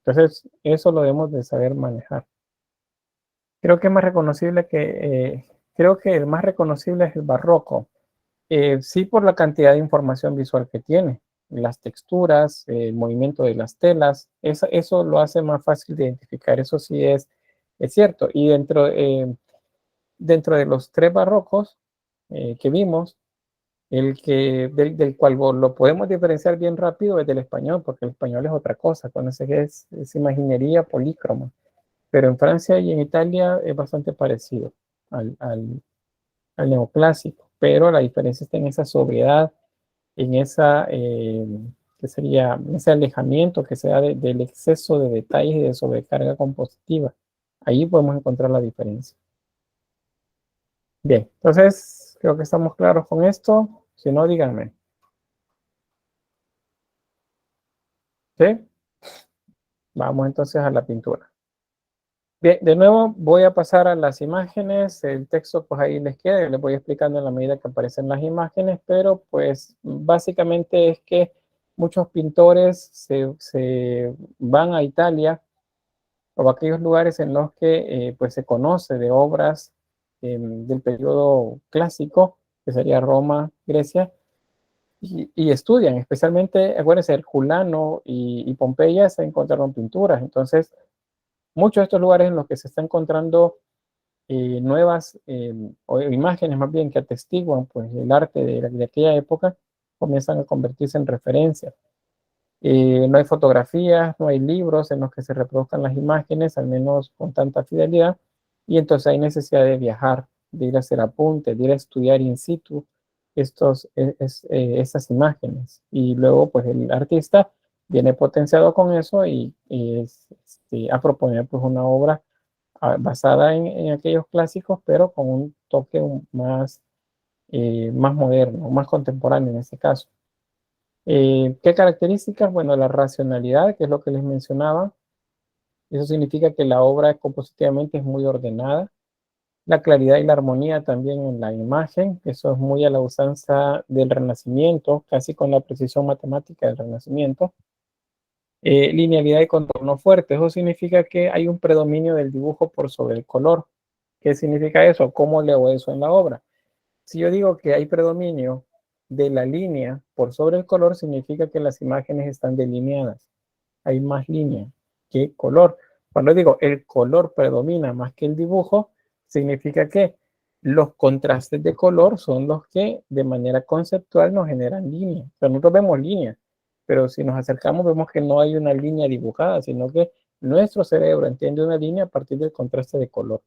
Entonces, eso lo debemos de saber manejar. Creo que es más reconocible creo que el más reconocible es el barroco. Sí, por la cantidad de información visual que tiene, las texturas, el movimiento de las telas, eso lo hace más fácil de identificar, eso sí es cierto. Y dentro de los tres barrocos que vimos, del cual lo podemos diferenciar bien rápido es del español, porque el español es otra cosa, conoce que es imaginería polícroma, pero en Francia y en Italia es bastante parecido al neoclásico, pero la diferencia está en esa sobriedad, en que sería ese alejamiento que se da del exceso de detalles y de sobrecarga compositiva. Ahí podemos encontrar la diferencia. Bien, entonces creo que estamos claros con esto. Si no, díganme. ¿Sí? Vamos entonces a la pintura. Bien, de nuevo voy a pasar a las imágenes. El texto pues ahí les queda. Les voy explicando en la medida que aparecen las imágenes, pero pues básicamente es que muchos pintores se van a Italia o a aquellos lugares en los que pues se conoce de obras del periodo clásico, que sería Roma, Grecia, y estudian, especialmente, acuérdense, Herculano y Pompeya se encontraron pinturas. Entonces, muchos de estos lugares en los que se está encontrando nuevas o imágenes más bien que atestiguan pues, el arte de aquella época, comienzan a convertirse en referencias. No hay fotografías, no hay libros en los que se reproduzcan las imágenes, al menos con tanta fidelidad, y entonces hay necesidad de viajar, de ir a hacer apuntes, de ir a estudiar in situ estas imágenes. Y luego, pues el artista viene potenciado con eso a proponer pues, una obra basada en aquellos clásicos, pero con un toque más moderno, más contemporáneo en este caso. ¿Qué características? Bueno, la racionalidad, que es lo que les mencionaba. Eso significa que la obra compositivamente es muy ordenada. La claridad y la armonía también en la imagen. Eso es muy a la usanza del Renacimiento, casi con la precisión matemática del Renacimiento. Linealidad y contorno fuerte. Eso significa que hay un predominio del dibujo por sobre el color. ¿Qué significa eso? ¿Cómo leo eso en la obra? Si yo digo que hay predominio de la línea por sobre el color, significa que las imágenes están delineadas. Hay más línea que color. Cuando digo el color predomina más que el dibujo, significa que los contrastes de color son los que de manera conceptual nos generan líneas. O sea, nosotros vemos líneas, pero si nos acercamos vemos que no hay una línea dibujada, sino que nuestro cerebro entiende una línea a partir del contraste de color.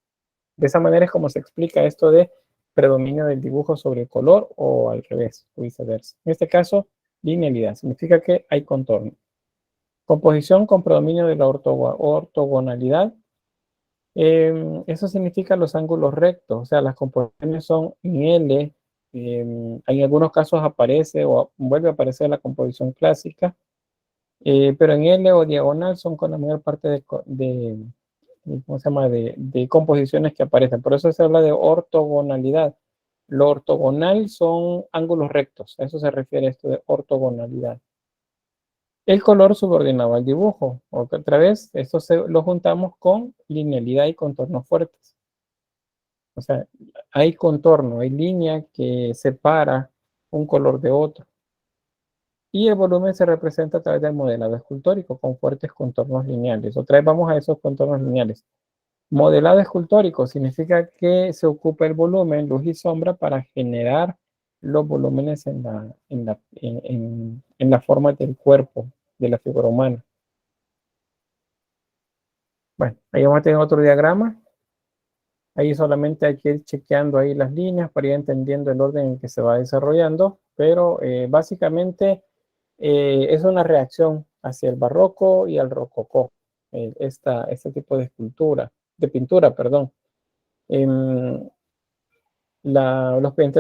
De esa manera es como se explica esto de predominio del dibujo sobre el color o al revés, o viceversa. En este caso, linealidad significa que hay contorno. Composición con predominio de la ortogonalidad. Eso significa los ángulos rectos, o sea, las composiciones son en L. En algunos casos aparece o vuelve a aparecer la composición clásica, pero en L o diagonal son con la mayor parte ¿cómo se llama? De composiciones que aparecen. Por eso se habla de ortogonalidad. Lo ortogonal son ángulos rectos. A eso se refiere esto de ortogonalidad. El color subordinado al dibujo. Otra vez, esto lo juntamos con linealidad y contornos fuertes. O sea, hay contorno, hay línea que separa un color de otro. Y el volumen se representa a través del modelado escultórico con fuertes contornos lineales. Otra vez vamos a esos contornos lineales. Modelado escultórico significa que se ocupa el volumen, luz y sombra para generar los volúmenes en la forma del cuerpo de la figura humana. Bueno, ahí vamos a tener otro diagrama. Ahí solamente hay que ir chequeando ahí las líneas para ir entendiendo el orden en que se va desarrollando, pero básicamente es una reacción hacia el barroco y al rococó, este tipo de pintura, perdón. Entre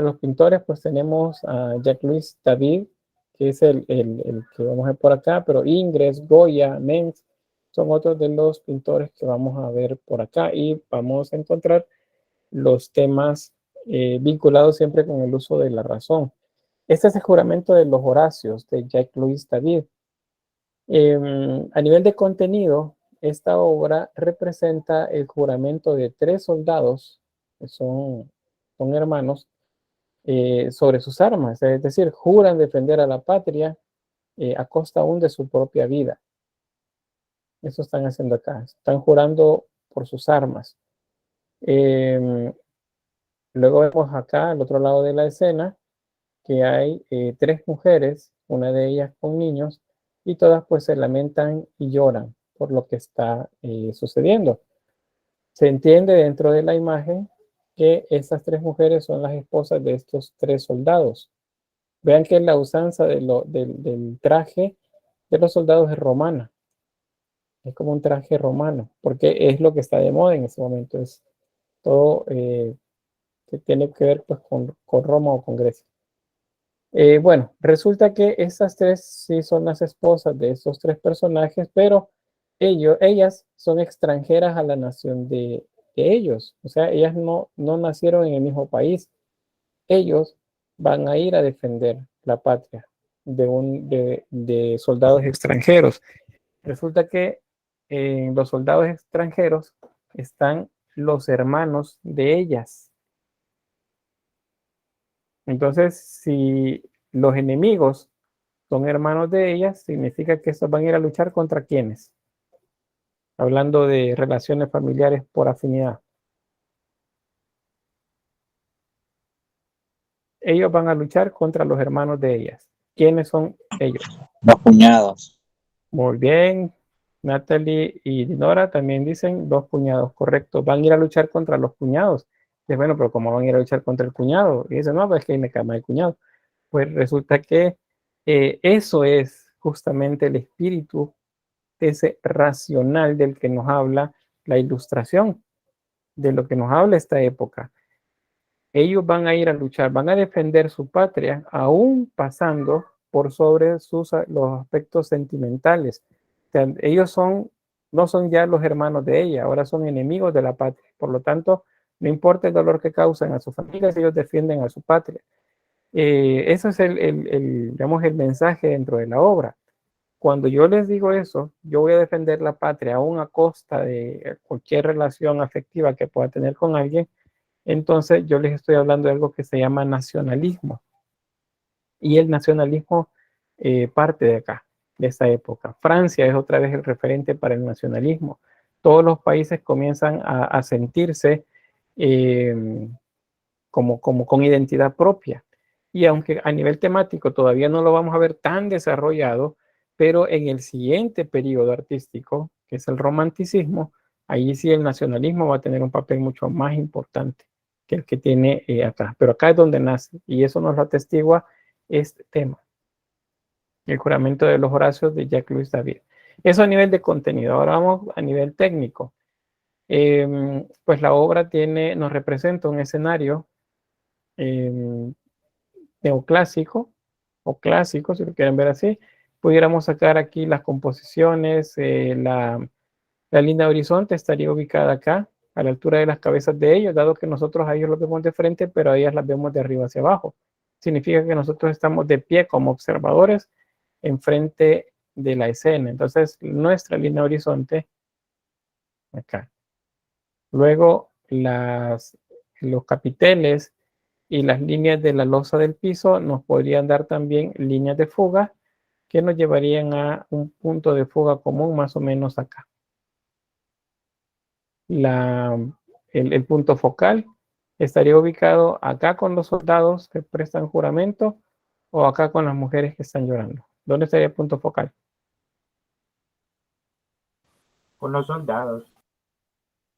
los pintores pues tenemos a Jacques-Louis David, que es el que vamos a ver por acá, pero Ingres, Goya, Mengs son otros de los pintores que vamos a ver por acá y vamos a encontrar los temas vinculados siempre con el uso de la razón. Este es el juramento de los Horacios de Jacques-Louis David. A nivel de contenido, esta obra representa el juramento de 3 soldados, que son hermanos, sobre sus armas, es decir, juran defender a la patria a costa aún de su propia vida. Eso están haciendo acá, están jurando por sus armas. Luego vemos acá, al otro lado de la escena, que hay 3 mujeres, una de ellas con niños, y todas pues se lamentan y lloran por lo que está sucediendo. Se entiende dentro de la imagen que estas 3 mujeres son las esposas de estos 3 soldados. Vean que la usanza del traje de los soldados es romana. Es como un traje romano, porque es lo que está de moda en este momento. Es todo que tiene que ver pues, con Roma o con Grecia. Bueno, resulta que estas 3 sí son las esposas de estos 3 personajes, pero ellas son extranjeras a la nación de ellos. O sea, ellas no nacieron en el mismo país. Ellos van a ir a defender la patria de soldados extranjeros. Resulta que en los soldados extranjeros están los hermanos de ellas. Entonces, si los enemigos son hermanos de ellas, significa que estos van a ir a luchar contra quienes. Hablando de relaciones familiares por afinidad. Ellos van a luchar contra los hermanos de ellas. ¿Quiénes son ellos? Los cuñados. Muy bien. Natalie y Dinora también dicen 2 cuñados, correcto. Van a ir a luchar contra los cuñados. Y bueno, pero ¿cómo van a ir a luchar contra el cuñado? Y dicen, no, pues es que me cae mal el cuñado. Pues resulta que eso es justamente el espíritu ese racional del que nos habla la ilustración, de lo que nos habla esta época. Ellos van a ir a luchar, van a defender su patria, aún pasando por sobre los aspectos sentimentales. O sea, ellos no son ya los hermanos de ella, ahora son enemigos de la patria. Por lo tanto, no importa el dolor que causan a sus familias, ellos defienden a su patria. Eso es digamos, el mensaje dentro de la obra. Cuando yo les digo eso, yo voy a defender la patria aún a costa de cualquier relación afectiva que pueda tener con alguien, entonces yo les estoy hablando de algo que se llama nacionalismo. Y el nacionalismo parte de acá, de esa época. Francia es otra vez el referente para el nacionalismo. Todos los países comienzan a sentirse como con identidad propia. Y aunque a nivel temático todavía no lo vamos a ver tan desarrollado, pero en el siguiente periodo artístico, que es el romanticismo, ahí sí el nacionalismo va a tener un papel mucho más importante que el que tiene acá. Pero acá es donde nace, y eso nos lo atestigua este tema, el juramento de los Horacios de Jacques-Louis David. Eso a nivel de contenido. Ahora vamos a nivel técnico. Pues la obra nos representa un escenario neoclásico o clásico, si lo quieren ver así. Pudiéramos sacar aquí las composiciones, la línea de horizonte estaría ubicada acá, a la altura de las cabezas de ellos, dado que nosotros a ellos los vemos de frente, pero a ellas las vemos de arriba hacia abajo. Significa que nosotros estamos de pie como observadores enfrente de la escena. Entonces, nuestra línea de horizonte, acá. Luego, los capiteles y las líneas de la losa del piso nos podrían dar también líneas de fuga que nos llevarían a un punto de fuga común más o menos acá. El punto focal estaría ubicado acá con los soldados que prestan juramento o acá con las mujeres que están llorando. ¿Dónde estaría el punto focal? Con los soldados.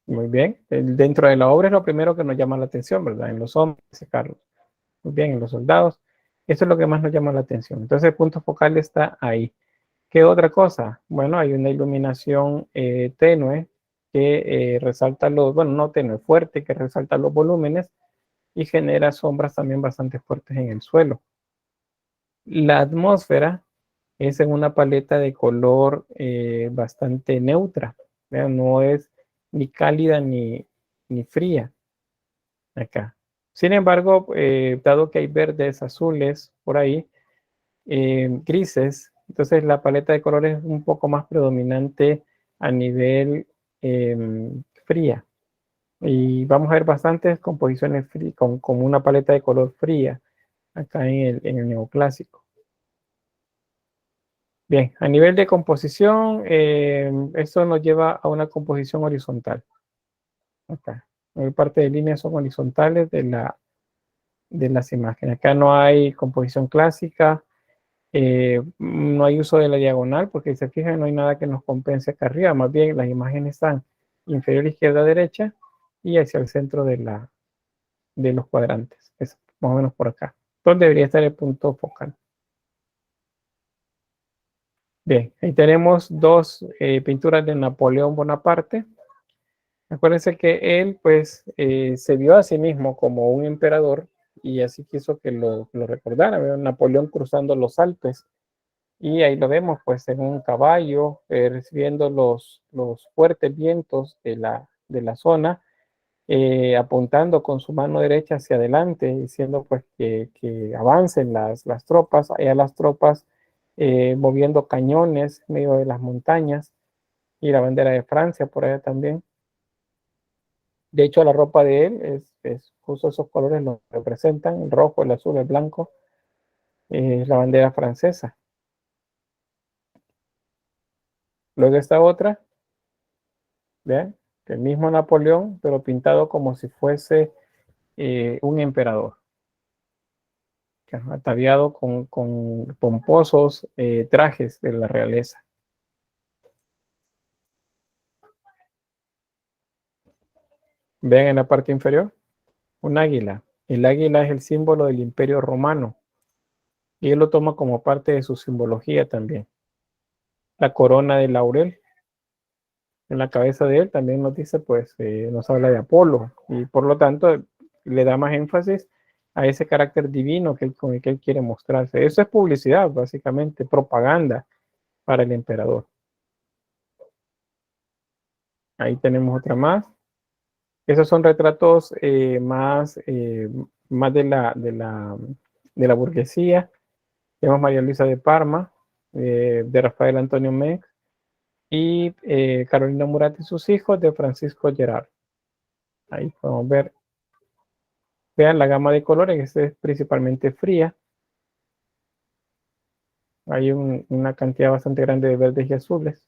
Muy bien. Dentro de la obra es lo primero que nos llama la atención, ¿verdad? En los hombres, Carlos. Muy bien, en los soldados. Eso es lo que más nos llama la atención. Entonces el punto focal está ahí. ¿Qué otra cosa? Bueno, hay una iluminación tenue que resalta bueno, no tenue, fuerte, que resalta los volúmenes y genera sombras también bastante fuertes en el suelo. La atmósfera es en una paleta de color bastante neutra, ¿vean? No es ni cálida ni fría acá. Sin embargo, dado que hay verdes, azules por ahí, grises, Entonces la paleta de colores es un poco más predominante a nivel fría. Y vamos a ver bastantes composiciones con una paleta de color fría acá en el neoclásico. Bien, a nivel de composición, esto nos lleva a una composición horizontal. Acá, la parte de líneas son horizontales de las imágenes. Acá no hay composición clásica, no hay uso de la diagonal, porque si se fijan no hay nada que nos compense acá arriba, más bien las imágenes están inferior izquierda derecha y hacia el centro de los cuadrantes, es más o menos por acá, donde debería estar el punto focal. Bien, ahí tenemos dos pinturas de Napoleón Bonaparte. Acuérdense que él pues se vio a sí mismo como un emperador y así quiso que lo recordara. Veo Napoleón cruzando los Alpes y ahí lo vemos pues en un caballo recibiendo los fuertes vientos de la zona, apuntando con su mano derecha hacia adelante, diciendo pues que avancen las tropas, allá las tropas moviendo cañones en medio de las montañas y la bandera de Francia por allá también. De hecho, la ropa de él es justo esos colores lo representan, el rojo, el azul, el blanco, es la bandera francesa. Luego esta otra, vean, el mismo Napoleón, pero pintado como si fuese un emperador, ataviado con pomposos trajes de la realeza. Vean en la parte inferior, un águila. El águila es el símbolo del Imperio Romano y él lo toma como parte de su simbología también. La corona de laurel en la cabeza de él también nos dice, pues, nos habla de Apolo y por lo tanto le da más énfasis a ese carácter divino con el que él quiere mostrarse. Eso es publicidad, básicamente, propaganda para el emperador. Ahí tenemos otra más. Esos son retratos más de la burguesía. Tenemos María Luisa de Parma, de Rafael Antonio Mengs, y Carolina Murat y sus hijos, de Francisco Gerard. Ahí podemos ver. Vean la gama de colores, este es principalmente fría. Hay una cantidad bastante grande de verdes y azules.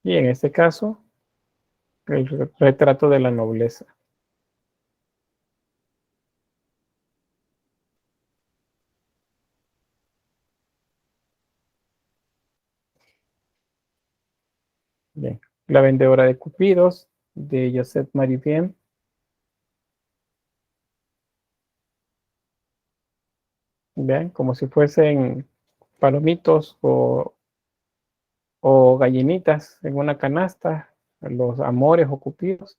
Y en este caso, el retrato de la nobleza. Bien. La vendedora de Cupidos, de Joseph Maripien. Vean, como si fuesen palomitos o gallinitas en una canasta, los amores o cupidos,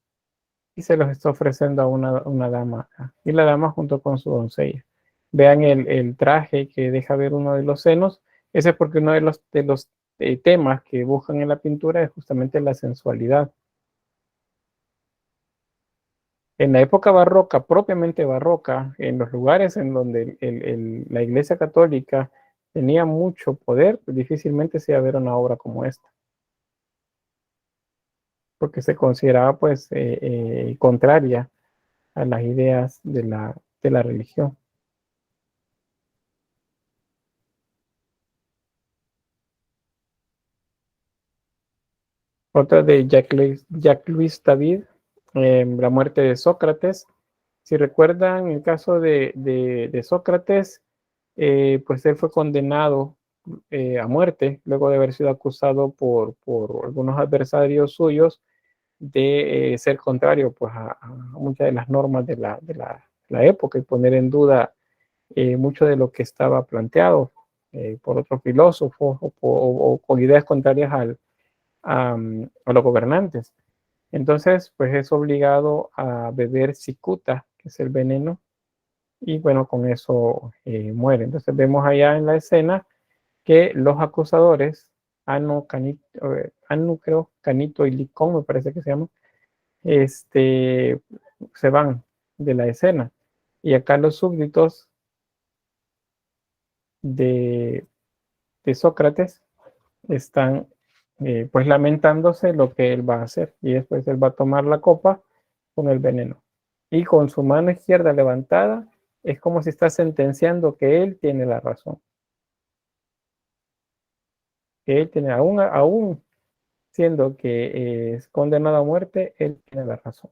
y se los está ofreciendo a una dama, y la dama junto con su doncella. Vean el traje que deja ver uno de los senos. Ese es porque uno de los temas que buscan en la pintura es justamente la sensualidad. En la época barroca, propiamente barroca, en los lugares en donde la Iglesia Católica tenía mucho poder, pues difícilmente se iba a ver una obra como esta, porque se consideraba pues contraria a las ideas de la religión. Otra de Jacques-Louis David, la muerte de Sócrates. Si recuerdan el caso de Sócrates, pues él fue condenado a muerte luego de haber sido acusado por algunos adversarios suyos de ser contrario pues, a muchas de las normas de la época y poner en duda mucho de lo que estaba planteado por otros filósofos o con ideas contrarias a los gobernantes. Entonces, pues es obligado a beber cicuta, que es el veneno, y bueno, con eso muere. Entonces vemos allá en la escena que los acusadores, Anu, creo, Canito y Licón, me parece que se llaman, se van de la escena. Y acá los súbditos de Sócrates están pues lamentándose lo que él va a hacer, y después él va a tomar la copa con el veneno y con su mano izquierda levantada es como si está sentenciando que él tiene la razón, que él tiene, aún siendo que es condenado a muerte, él tiene la razón.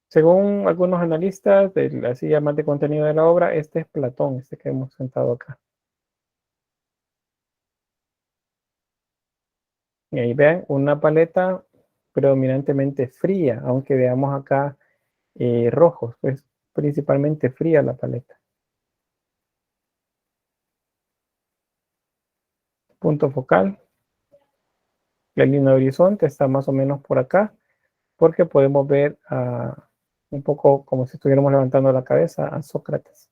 Según algunos analistas de la silla más de contenido de la obra, este es Platón, este que hemos sentado acá. Y ahí vean una paleta predominantemente fría, aunque veamos acá rojos, pues principalmente fría la paleta. Punto focal, la línea de horizonte está más o menos por acá, porque podemos ver un poco como si estuviéramos levantando la cabeza a Sócrates.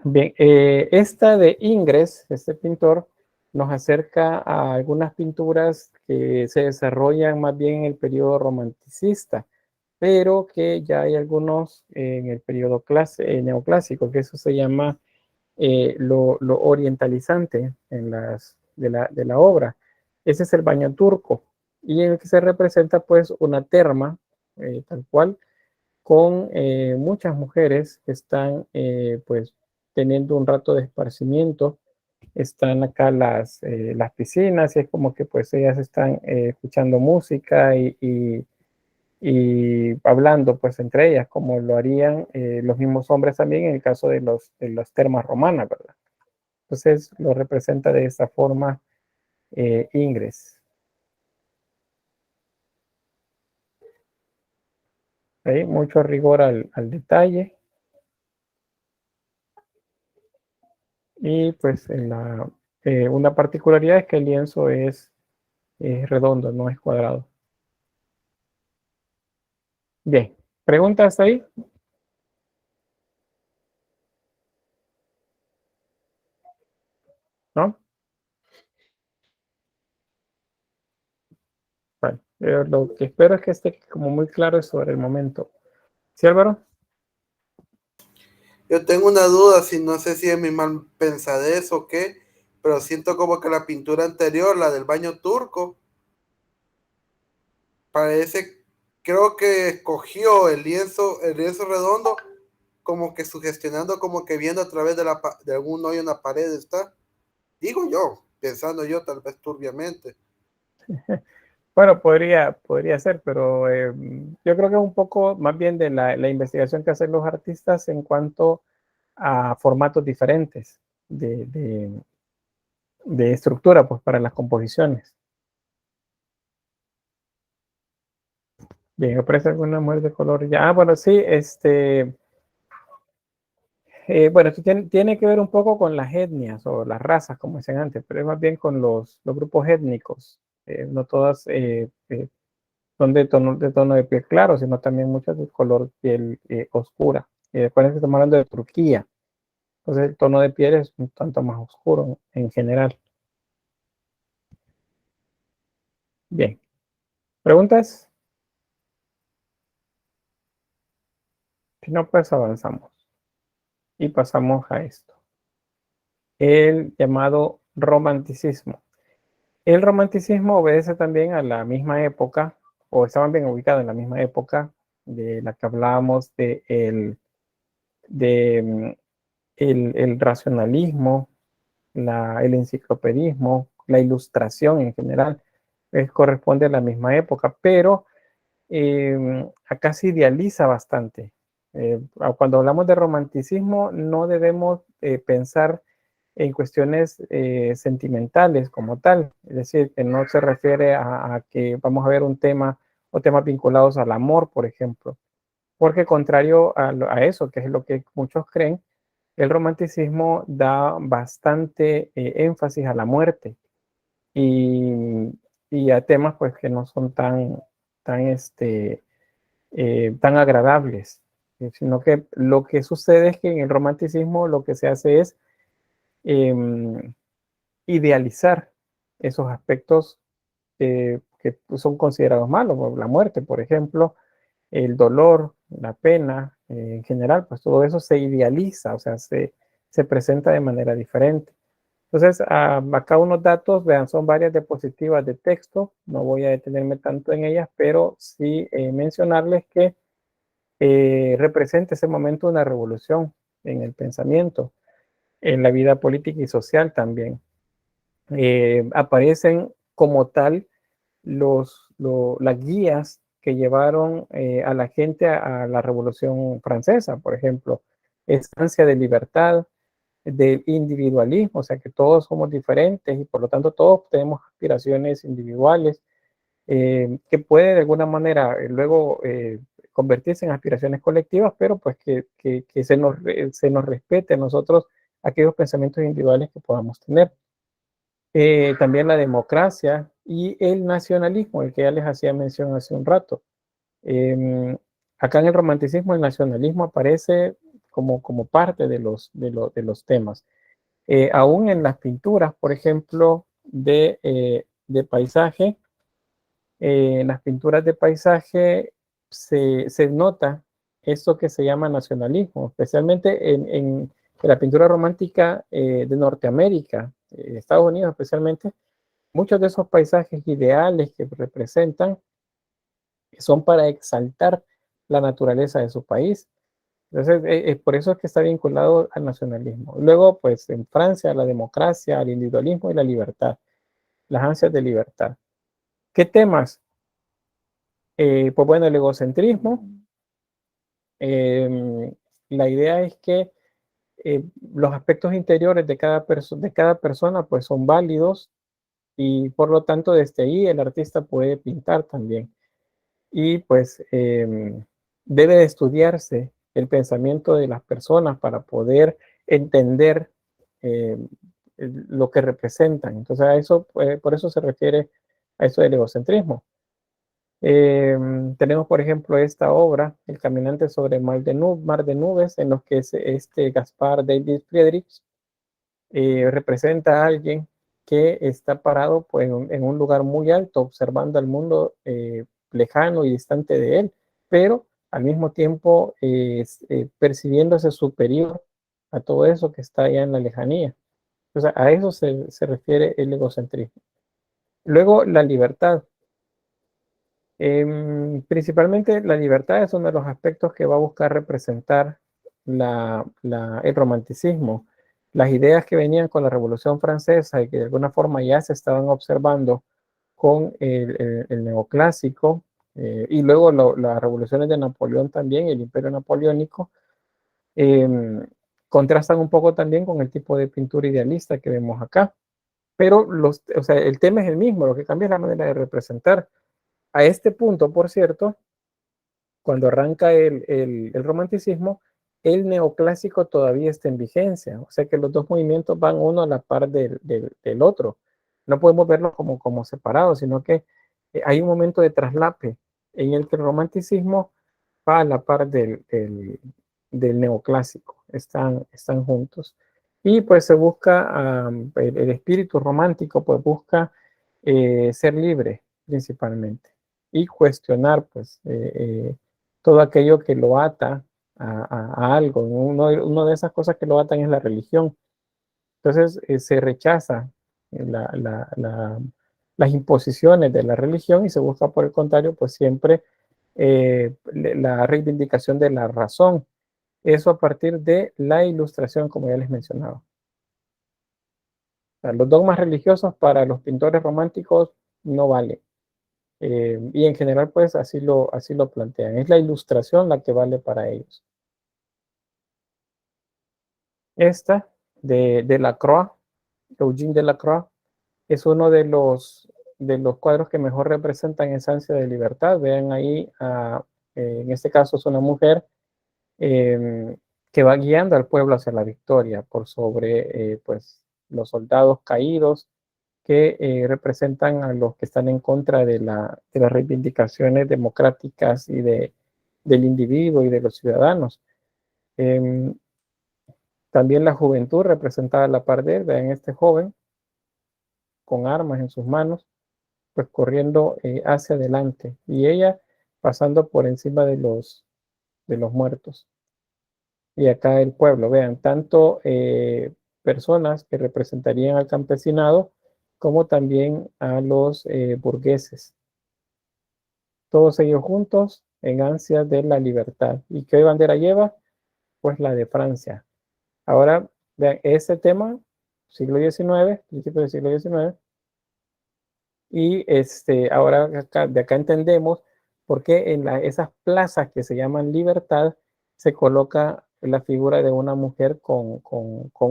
Bien, esta de Ingres, este pintor, nos acerca a algunas pinturas que se desarrollan más bien en el periodo romanticista, pero que ya hay algunos en el periodo neoclásico, que eso se llama lo orientalizante de la obra. Ese es el baño turco, y en el que se representa pues una terma, tal cual, con muchas mujeres que están pues teniendo un rato de esparcimiento. Están acá las piscinas, y es como que pues ellas están escuchando música y hablando pues entre ellas, como lo harían los mismos hombres también en el caso de las termas romanas, ¿verdad? Entonces lo representa de esa forma Ingres. ¿Sí? Mucho rigor al detalle. Y pues una particularidad es que el lienzo es redondo, no es cuadrado. Bien, ¿preguntas ahí? ¿No? Bueno, lo que espero es que esté como muy claro sobre el momento. ¿Sí, Álvaro? Yo tengo una duda, si no sé si es mi mal pensadez o qué, pero siento como que la pintura anterior, la del baño turco, parece, creo que escogió el lienzo redondo, como que sugestionando, como que viendo a través de algún hoyo en la pared, ¿está? Digo yo, pensando yo tal vez turbiamente. Bueno, podría ser, pero yo creo que es un poco más bien de la investigación que hacen los artistas en cuanto a formatos diferentes de estructura, pues para las composiciones. Bien, ¿aparece alguna mujer de color ya? Bueno, sí, bueno, esto tiene que ver un poco con las etnias o las razas, como decían antes, pero es más bien con los grupos étnicos. No todas son de tono de piel claro, sino también muchas de color piel oscura. Y después estamos hablando de Turquía. Entonces el tono de piel es un tanto más oscuro en general. Bien. ¿Preguntas? Si no, pues avanzamos. Y pasamos a esto. El llamado romanticismo. El romanticismo obedece también a la misma época, o estaban bien ubicados en la misma época de la que hablábamos de el racionalismo, el enciclopedismo, la ilustración en general. Corresponde a la misma época, pero acá se idealiza bastante. Cuando hablamos de romanticismo, no debemos pensar en cuestiones sentimentales como tal, es decir, que no se refiere a que vamos a ver un tema o temas vinculados al amor, por ejemplo, porque contrario a eso, que es lo que muchos creen, el romanticismo da bastante énfasis a la muerte y, y a temas pues que no son tan agradables, sino que lo que sucede es que en el romanticismo lo que se hace es idealizar esos aspectos que son considerados malos, la muerte, por ejemplo, el dolor, la pena, en general, pues todo eso se idealiza, o sea, se presenta de manera diferente. Entonces, acá unos datos, vean, son varias diapositivas de texto, no voy a detenerme tanto en ellas, pero sí mencionarles que representa ese momento una revolución en el pensamiento, en la vida política y social también. Aparecen como tal las guías que llevaron a la gente a la Revolución Francesa, por ejemplo, esa ansia de libertad, del individualismo, o sea que todos somos diferentes y por lo tanto todos tenemos aspiraciones individuales que puede de alguna manera luego convertirse en aspiraciones colectivas, pero pues que se nos respete a nosotros aquellos pensamientos individuales que podamos tener. También la democracia y el nacionalismo, el que ya les hacía mención hace un rato. Acá en el romanticismo el nacionalismo aparece como parte de los temas. Aún en las pinturas, por ejemplo, de paisaje, en las pinturas de paisaje se nota esto que se llama nacionalismo, especialmente en la pintura romántica de Norteamérica, Estados Unidos especialmente. Muchos de esos paisajes ideales que representan son para exaltar la naturaleza de su país. Entonces, por eso es que está vinculado al nacionalismo. Luego, pues en Francia, la democracia, el individualismo y la libertad, las ansias de libertad. ¿Qué temas? Pues bueno, el egocentrismo. La idea es que los aspectos interiores de cada persona pues son válidos y por lo tanto desde ahí el artista puede pintar también. Y pues debe de estudiarse el pensamiento de las personas para poder entender eh, lo que representan. Entonces a eso, por eso se refiere a eso del egocentrismo. Tenemos, por ejemplo, esta obra, El caminante sobre mar de nubes, en los que este Gaspar David Friedrich representa a alguien que está parado pues, en un lugar muy alto, observando al mundo lejano y distante de él, pero al mismo tiempo percibiéndose superior a todo eso que está allá en la lejanía. O sea, a eso se refiere el egocentrismo. Luego, la libertad. Principalmente la libertad es uno de los aspectos que va a buscar representar el romanticismo. Las ideas que venían con la Revolución Francesa y que de alguna forma ya se estaban observando con el neoclásico y luego las revoluciones de Napoleón también, el imperio napoleónico, contrastan un poco también con el tipo de pintura idealista que vemos acá. Pero o sea, el tema es el mismo, lo que cambia es la manera de representar. A este punto, por cierto, cuando arranca el romanticismo, el neoclásico todavía está en vigencia. O sea que los dos movimientos van uno a la par del otro. No podemos verlos como separados, sino que hay un momento de traslape en el que el romanticismo va a la par del neoclásico. Están juntos. Y pues se busca, el espíritu romántico pues busca ser libre principalmente y cuestionar pues todo aquello que lo ata a algo. Una de esas cosas que lo atan es la religión. Entonces se rechaza las imposiciones de la religión y se busca por el contrario pues siempre la reivindicación de la razón. Eso a partir de la ilustración, como ya les mencionaba. O sea, los dogmas religiosos para los pintores románticos no valen. Y en general, pues así lo plantean. Es la ilustración la que vale para ellos. Esta de Delacroix, Eugene Delacroix, es uno de los cuadros que mejor representan esa ansia de libertad. Vean ahí, en este caso es una mujer que va guiando al pueblo hacia la victoria por sobre pues, los soldados caídos que representan a los que están en contra de las reivindicaciones democráticas y del individuo y de los ciudadanos. También la juventud representada a la par de él. Vean este joven con armas en sus manos, pues corriendo hacia adelante. Y ella pasando por encima de los muertos. Y acá el pueblo, vean, tanto personas que representarían al campesinado como también a los burgueses. Todos ellos juntos en ansia de la libertad. ¿Y qué bandera lleva? Pues la de Francia. Ahora, vean, ese tema, siglo XIX, principio del siglo XIX, y ahora de acá entendemos por qué en esas plazas que se llaman Libertad se coloca la figura de una mujer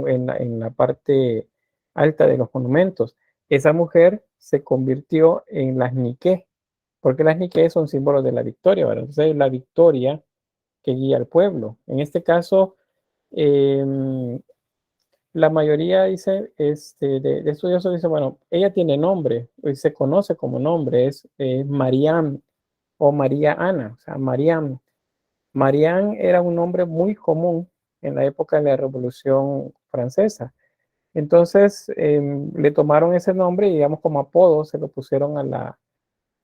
en la parte alta de los monumentos. Esa mujer se convirtió en las Niké, porque las Niké son símbolos de la victoria, ¿verdad? Entonces, la victoria que guía al pueblo. En este caso, la mayoría dice, de estudiosos dice, bueno, ella tiene nombre, se conoce como nombre, es Mariam o María Ana, o sea, Mariam. Mariam era un nombre muy común en la época de la Revolución Francesa. Entonces, le tomaron ese nombre y, digamos, como apodo se lo pusieron a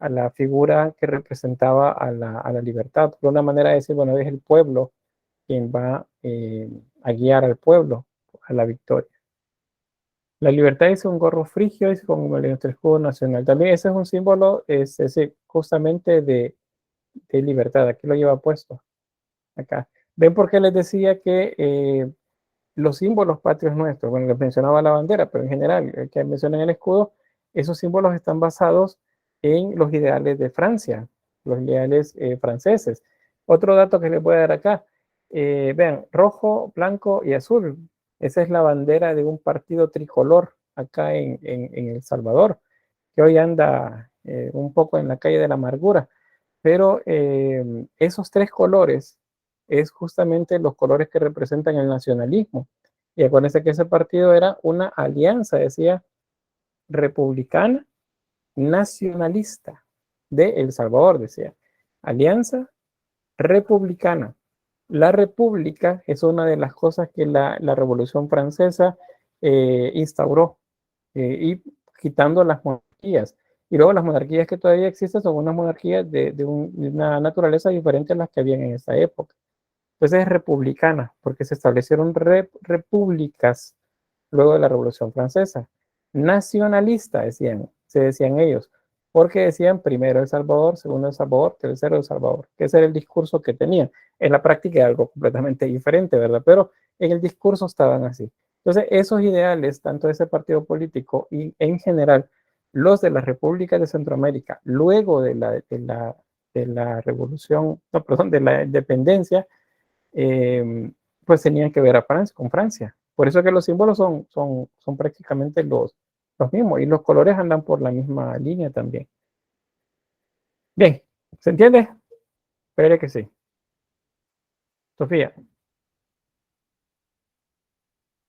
la figura que representaba a la libertad. Por una manera de decir, bueno, es el pueblo quien va a guiar al pueblo a la victoria. La libertad es un gorro frigio, es como nuestro escudo nacional. También ese es un símbolo justamente de libertad. Aquí lo lleva puesto. Acá. ¿Ven por qué les decía que los símbolos patrios nuestros, bueno, les mencionaba la bandera, pero en general, el que mencionan el escudo, esos símbolos están basados en los ideales de Francia, los ideales franceses. Otro dato que les voy a dar acá, vean, rojo, blanco y azul. Esa es la bandera de un partido tricolor acá en El Salvador, que hoy anda un poco en la calle de la amargura. Pero esos tres colores es justamente los colores que representan el nacionalismo. Y acuérdense que ese partido era una alianza, decía, republicana, nacionalista de El Salvador, decía. Alianza republicana. La república es una de las cosas que la Revolución Francesa instauró y quitando las monarquías. Y luego las monarquías que todavía existen son unas monarquías de una naturaleza diferente a las que habían en esa época. Entonces es republicana, porque se establecieron repúblicas luego de la Revolución Francesa. Nacionalista, se decían ellos, porque decían primero El Salvador, segundo El Salvador, tercero El Salvador, que ese era el discurso que tenían. En la práctica era algo completamente diferente, ¿verdad? Pero en el discurso estaban así. Entonces, esos ideales, tanto de ese partido político y en general, los de las repúblicas de Centroamérica, luego de la revolución, no, perdón, de la independencia, pues tenían que ver a Francia, con Francia. Por eso que los símbolos son prácticamente los mismos y los colores andan por la misma línea también. Bien, ¿se entiende? Espero que sí. Sofía.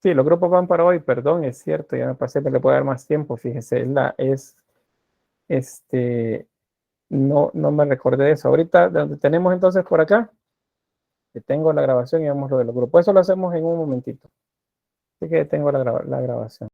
Sí, los grupos van para hoy, perdón, es cierto, ya me pasé, pero le puedo dar más tiempo, fíjese, no me recordé de eso. Ahorita, donde tenemos entonces por acá, que tengo la grabación y vamos lo de los grupos. Eso lo hacemos en un momentito. Así que tengo la grabación.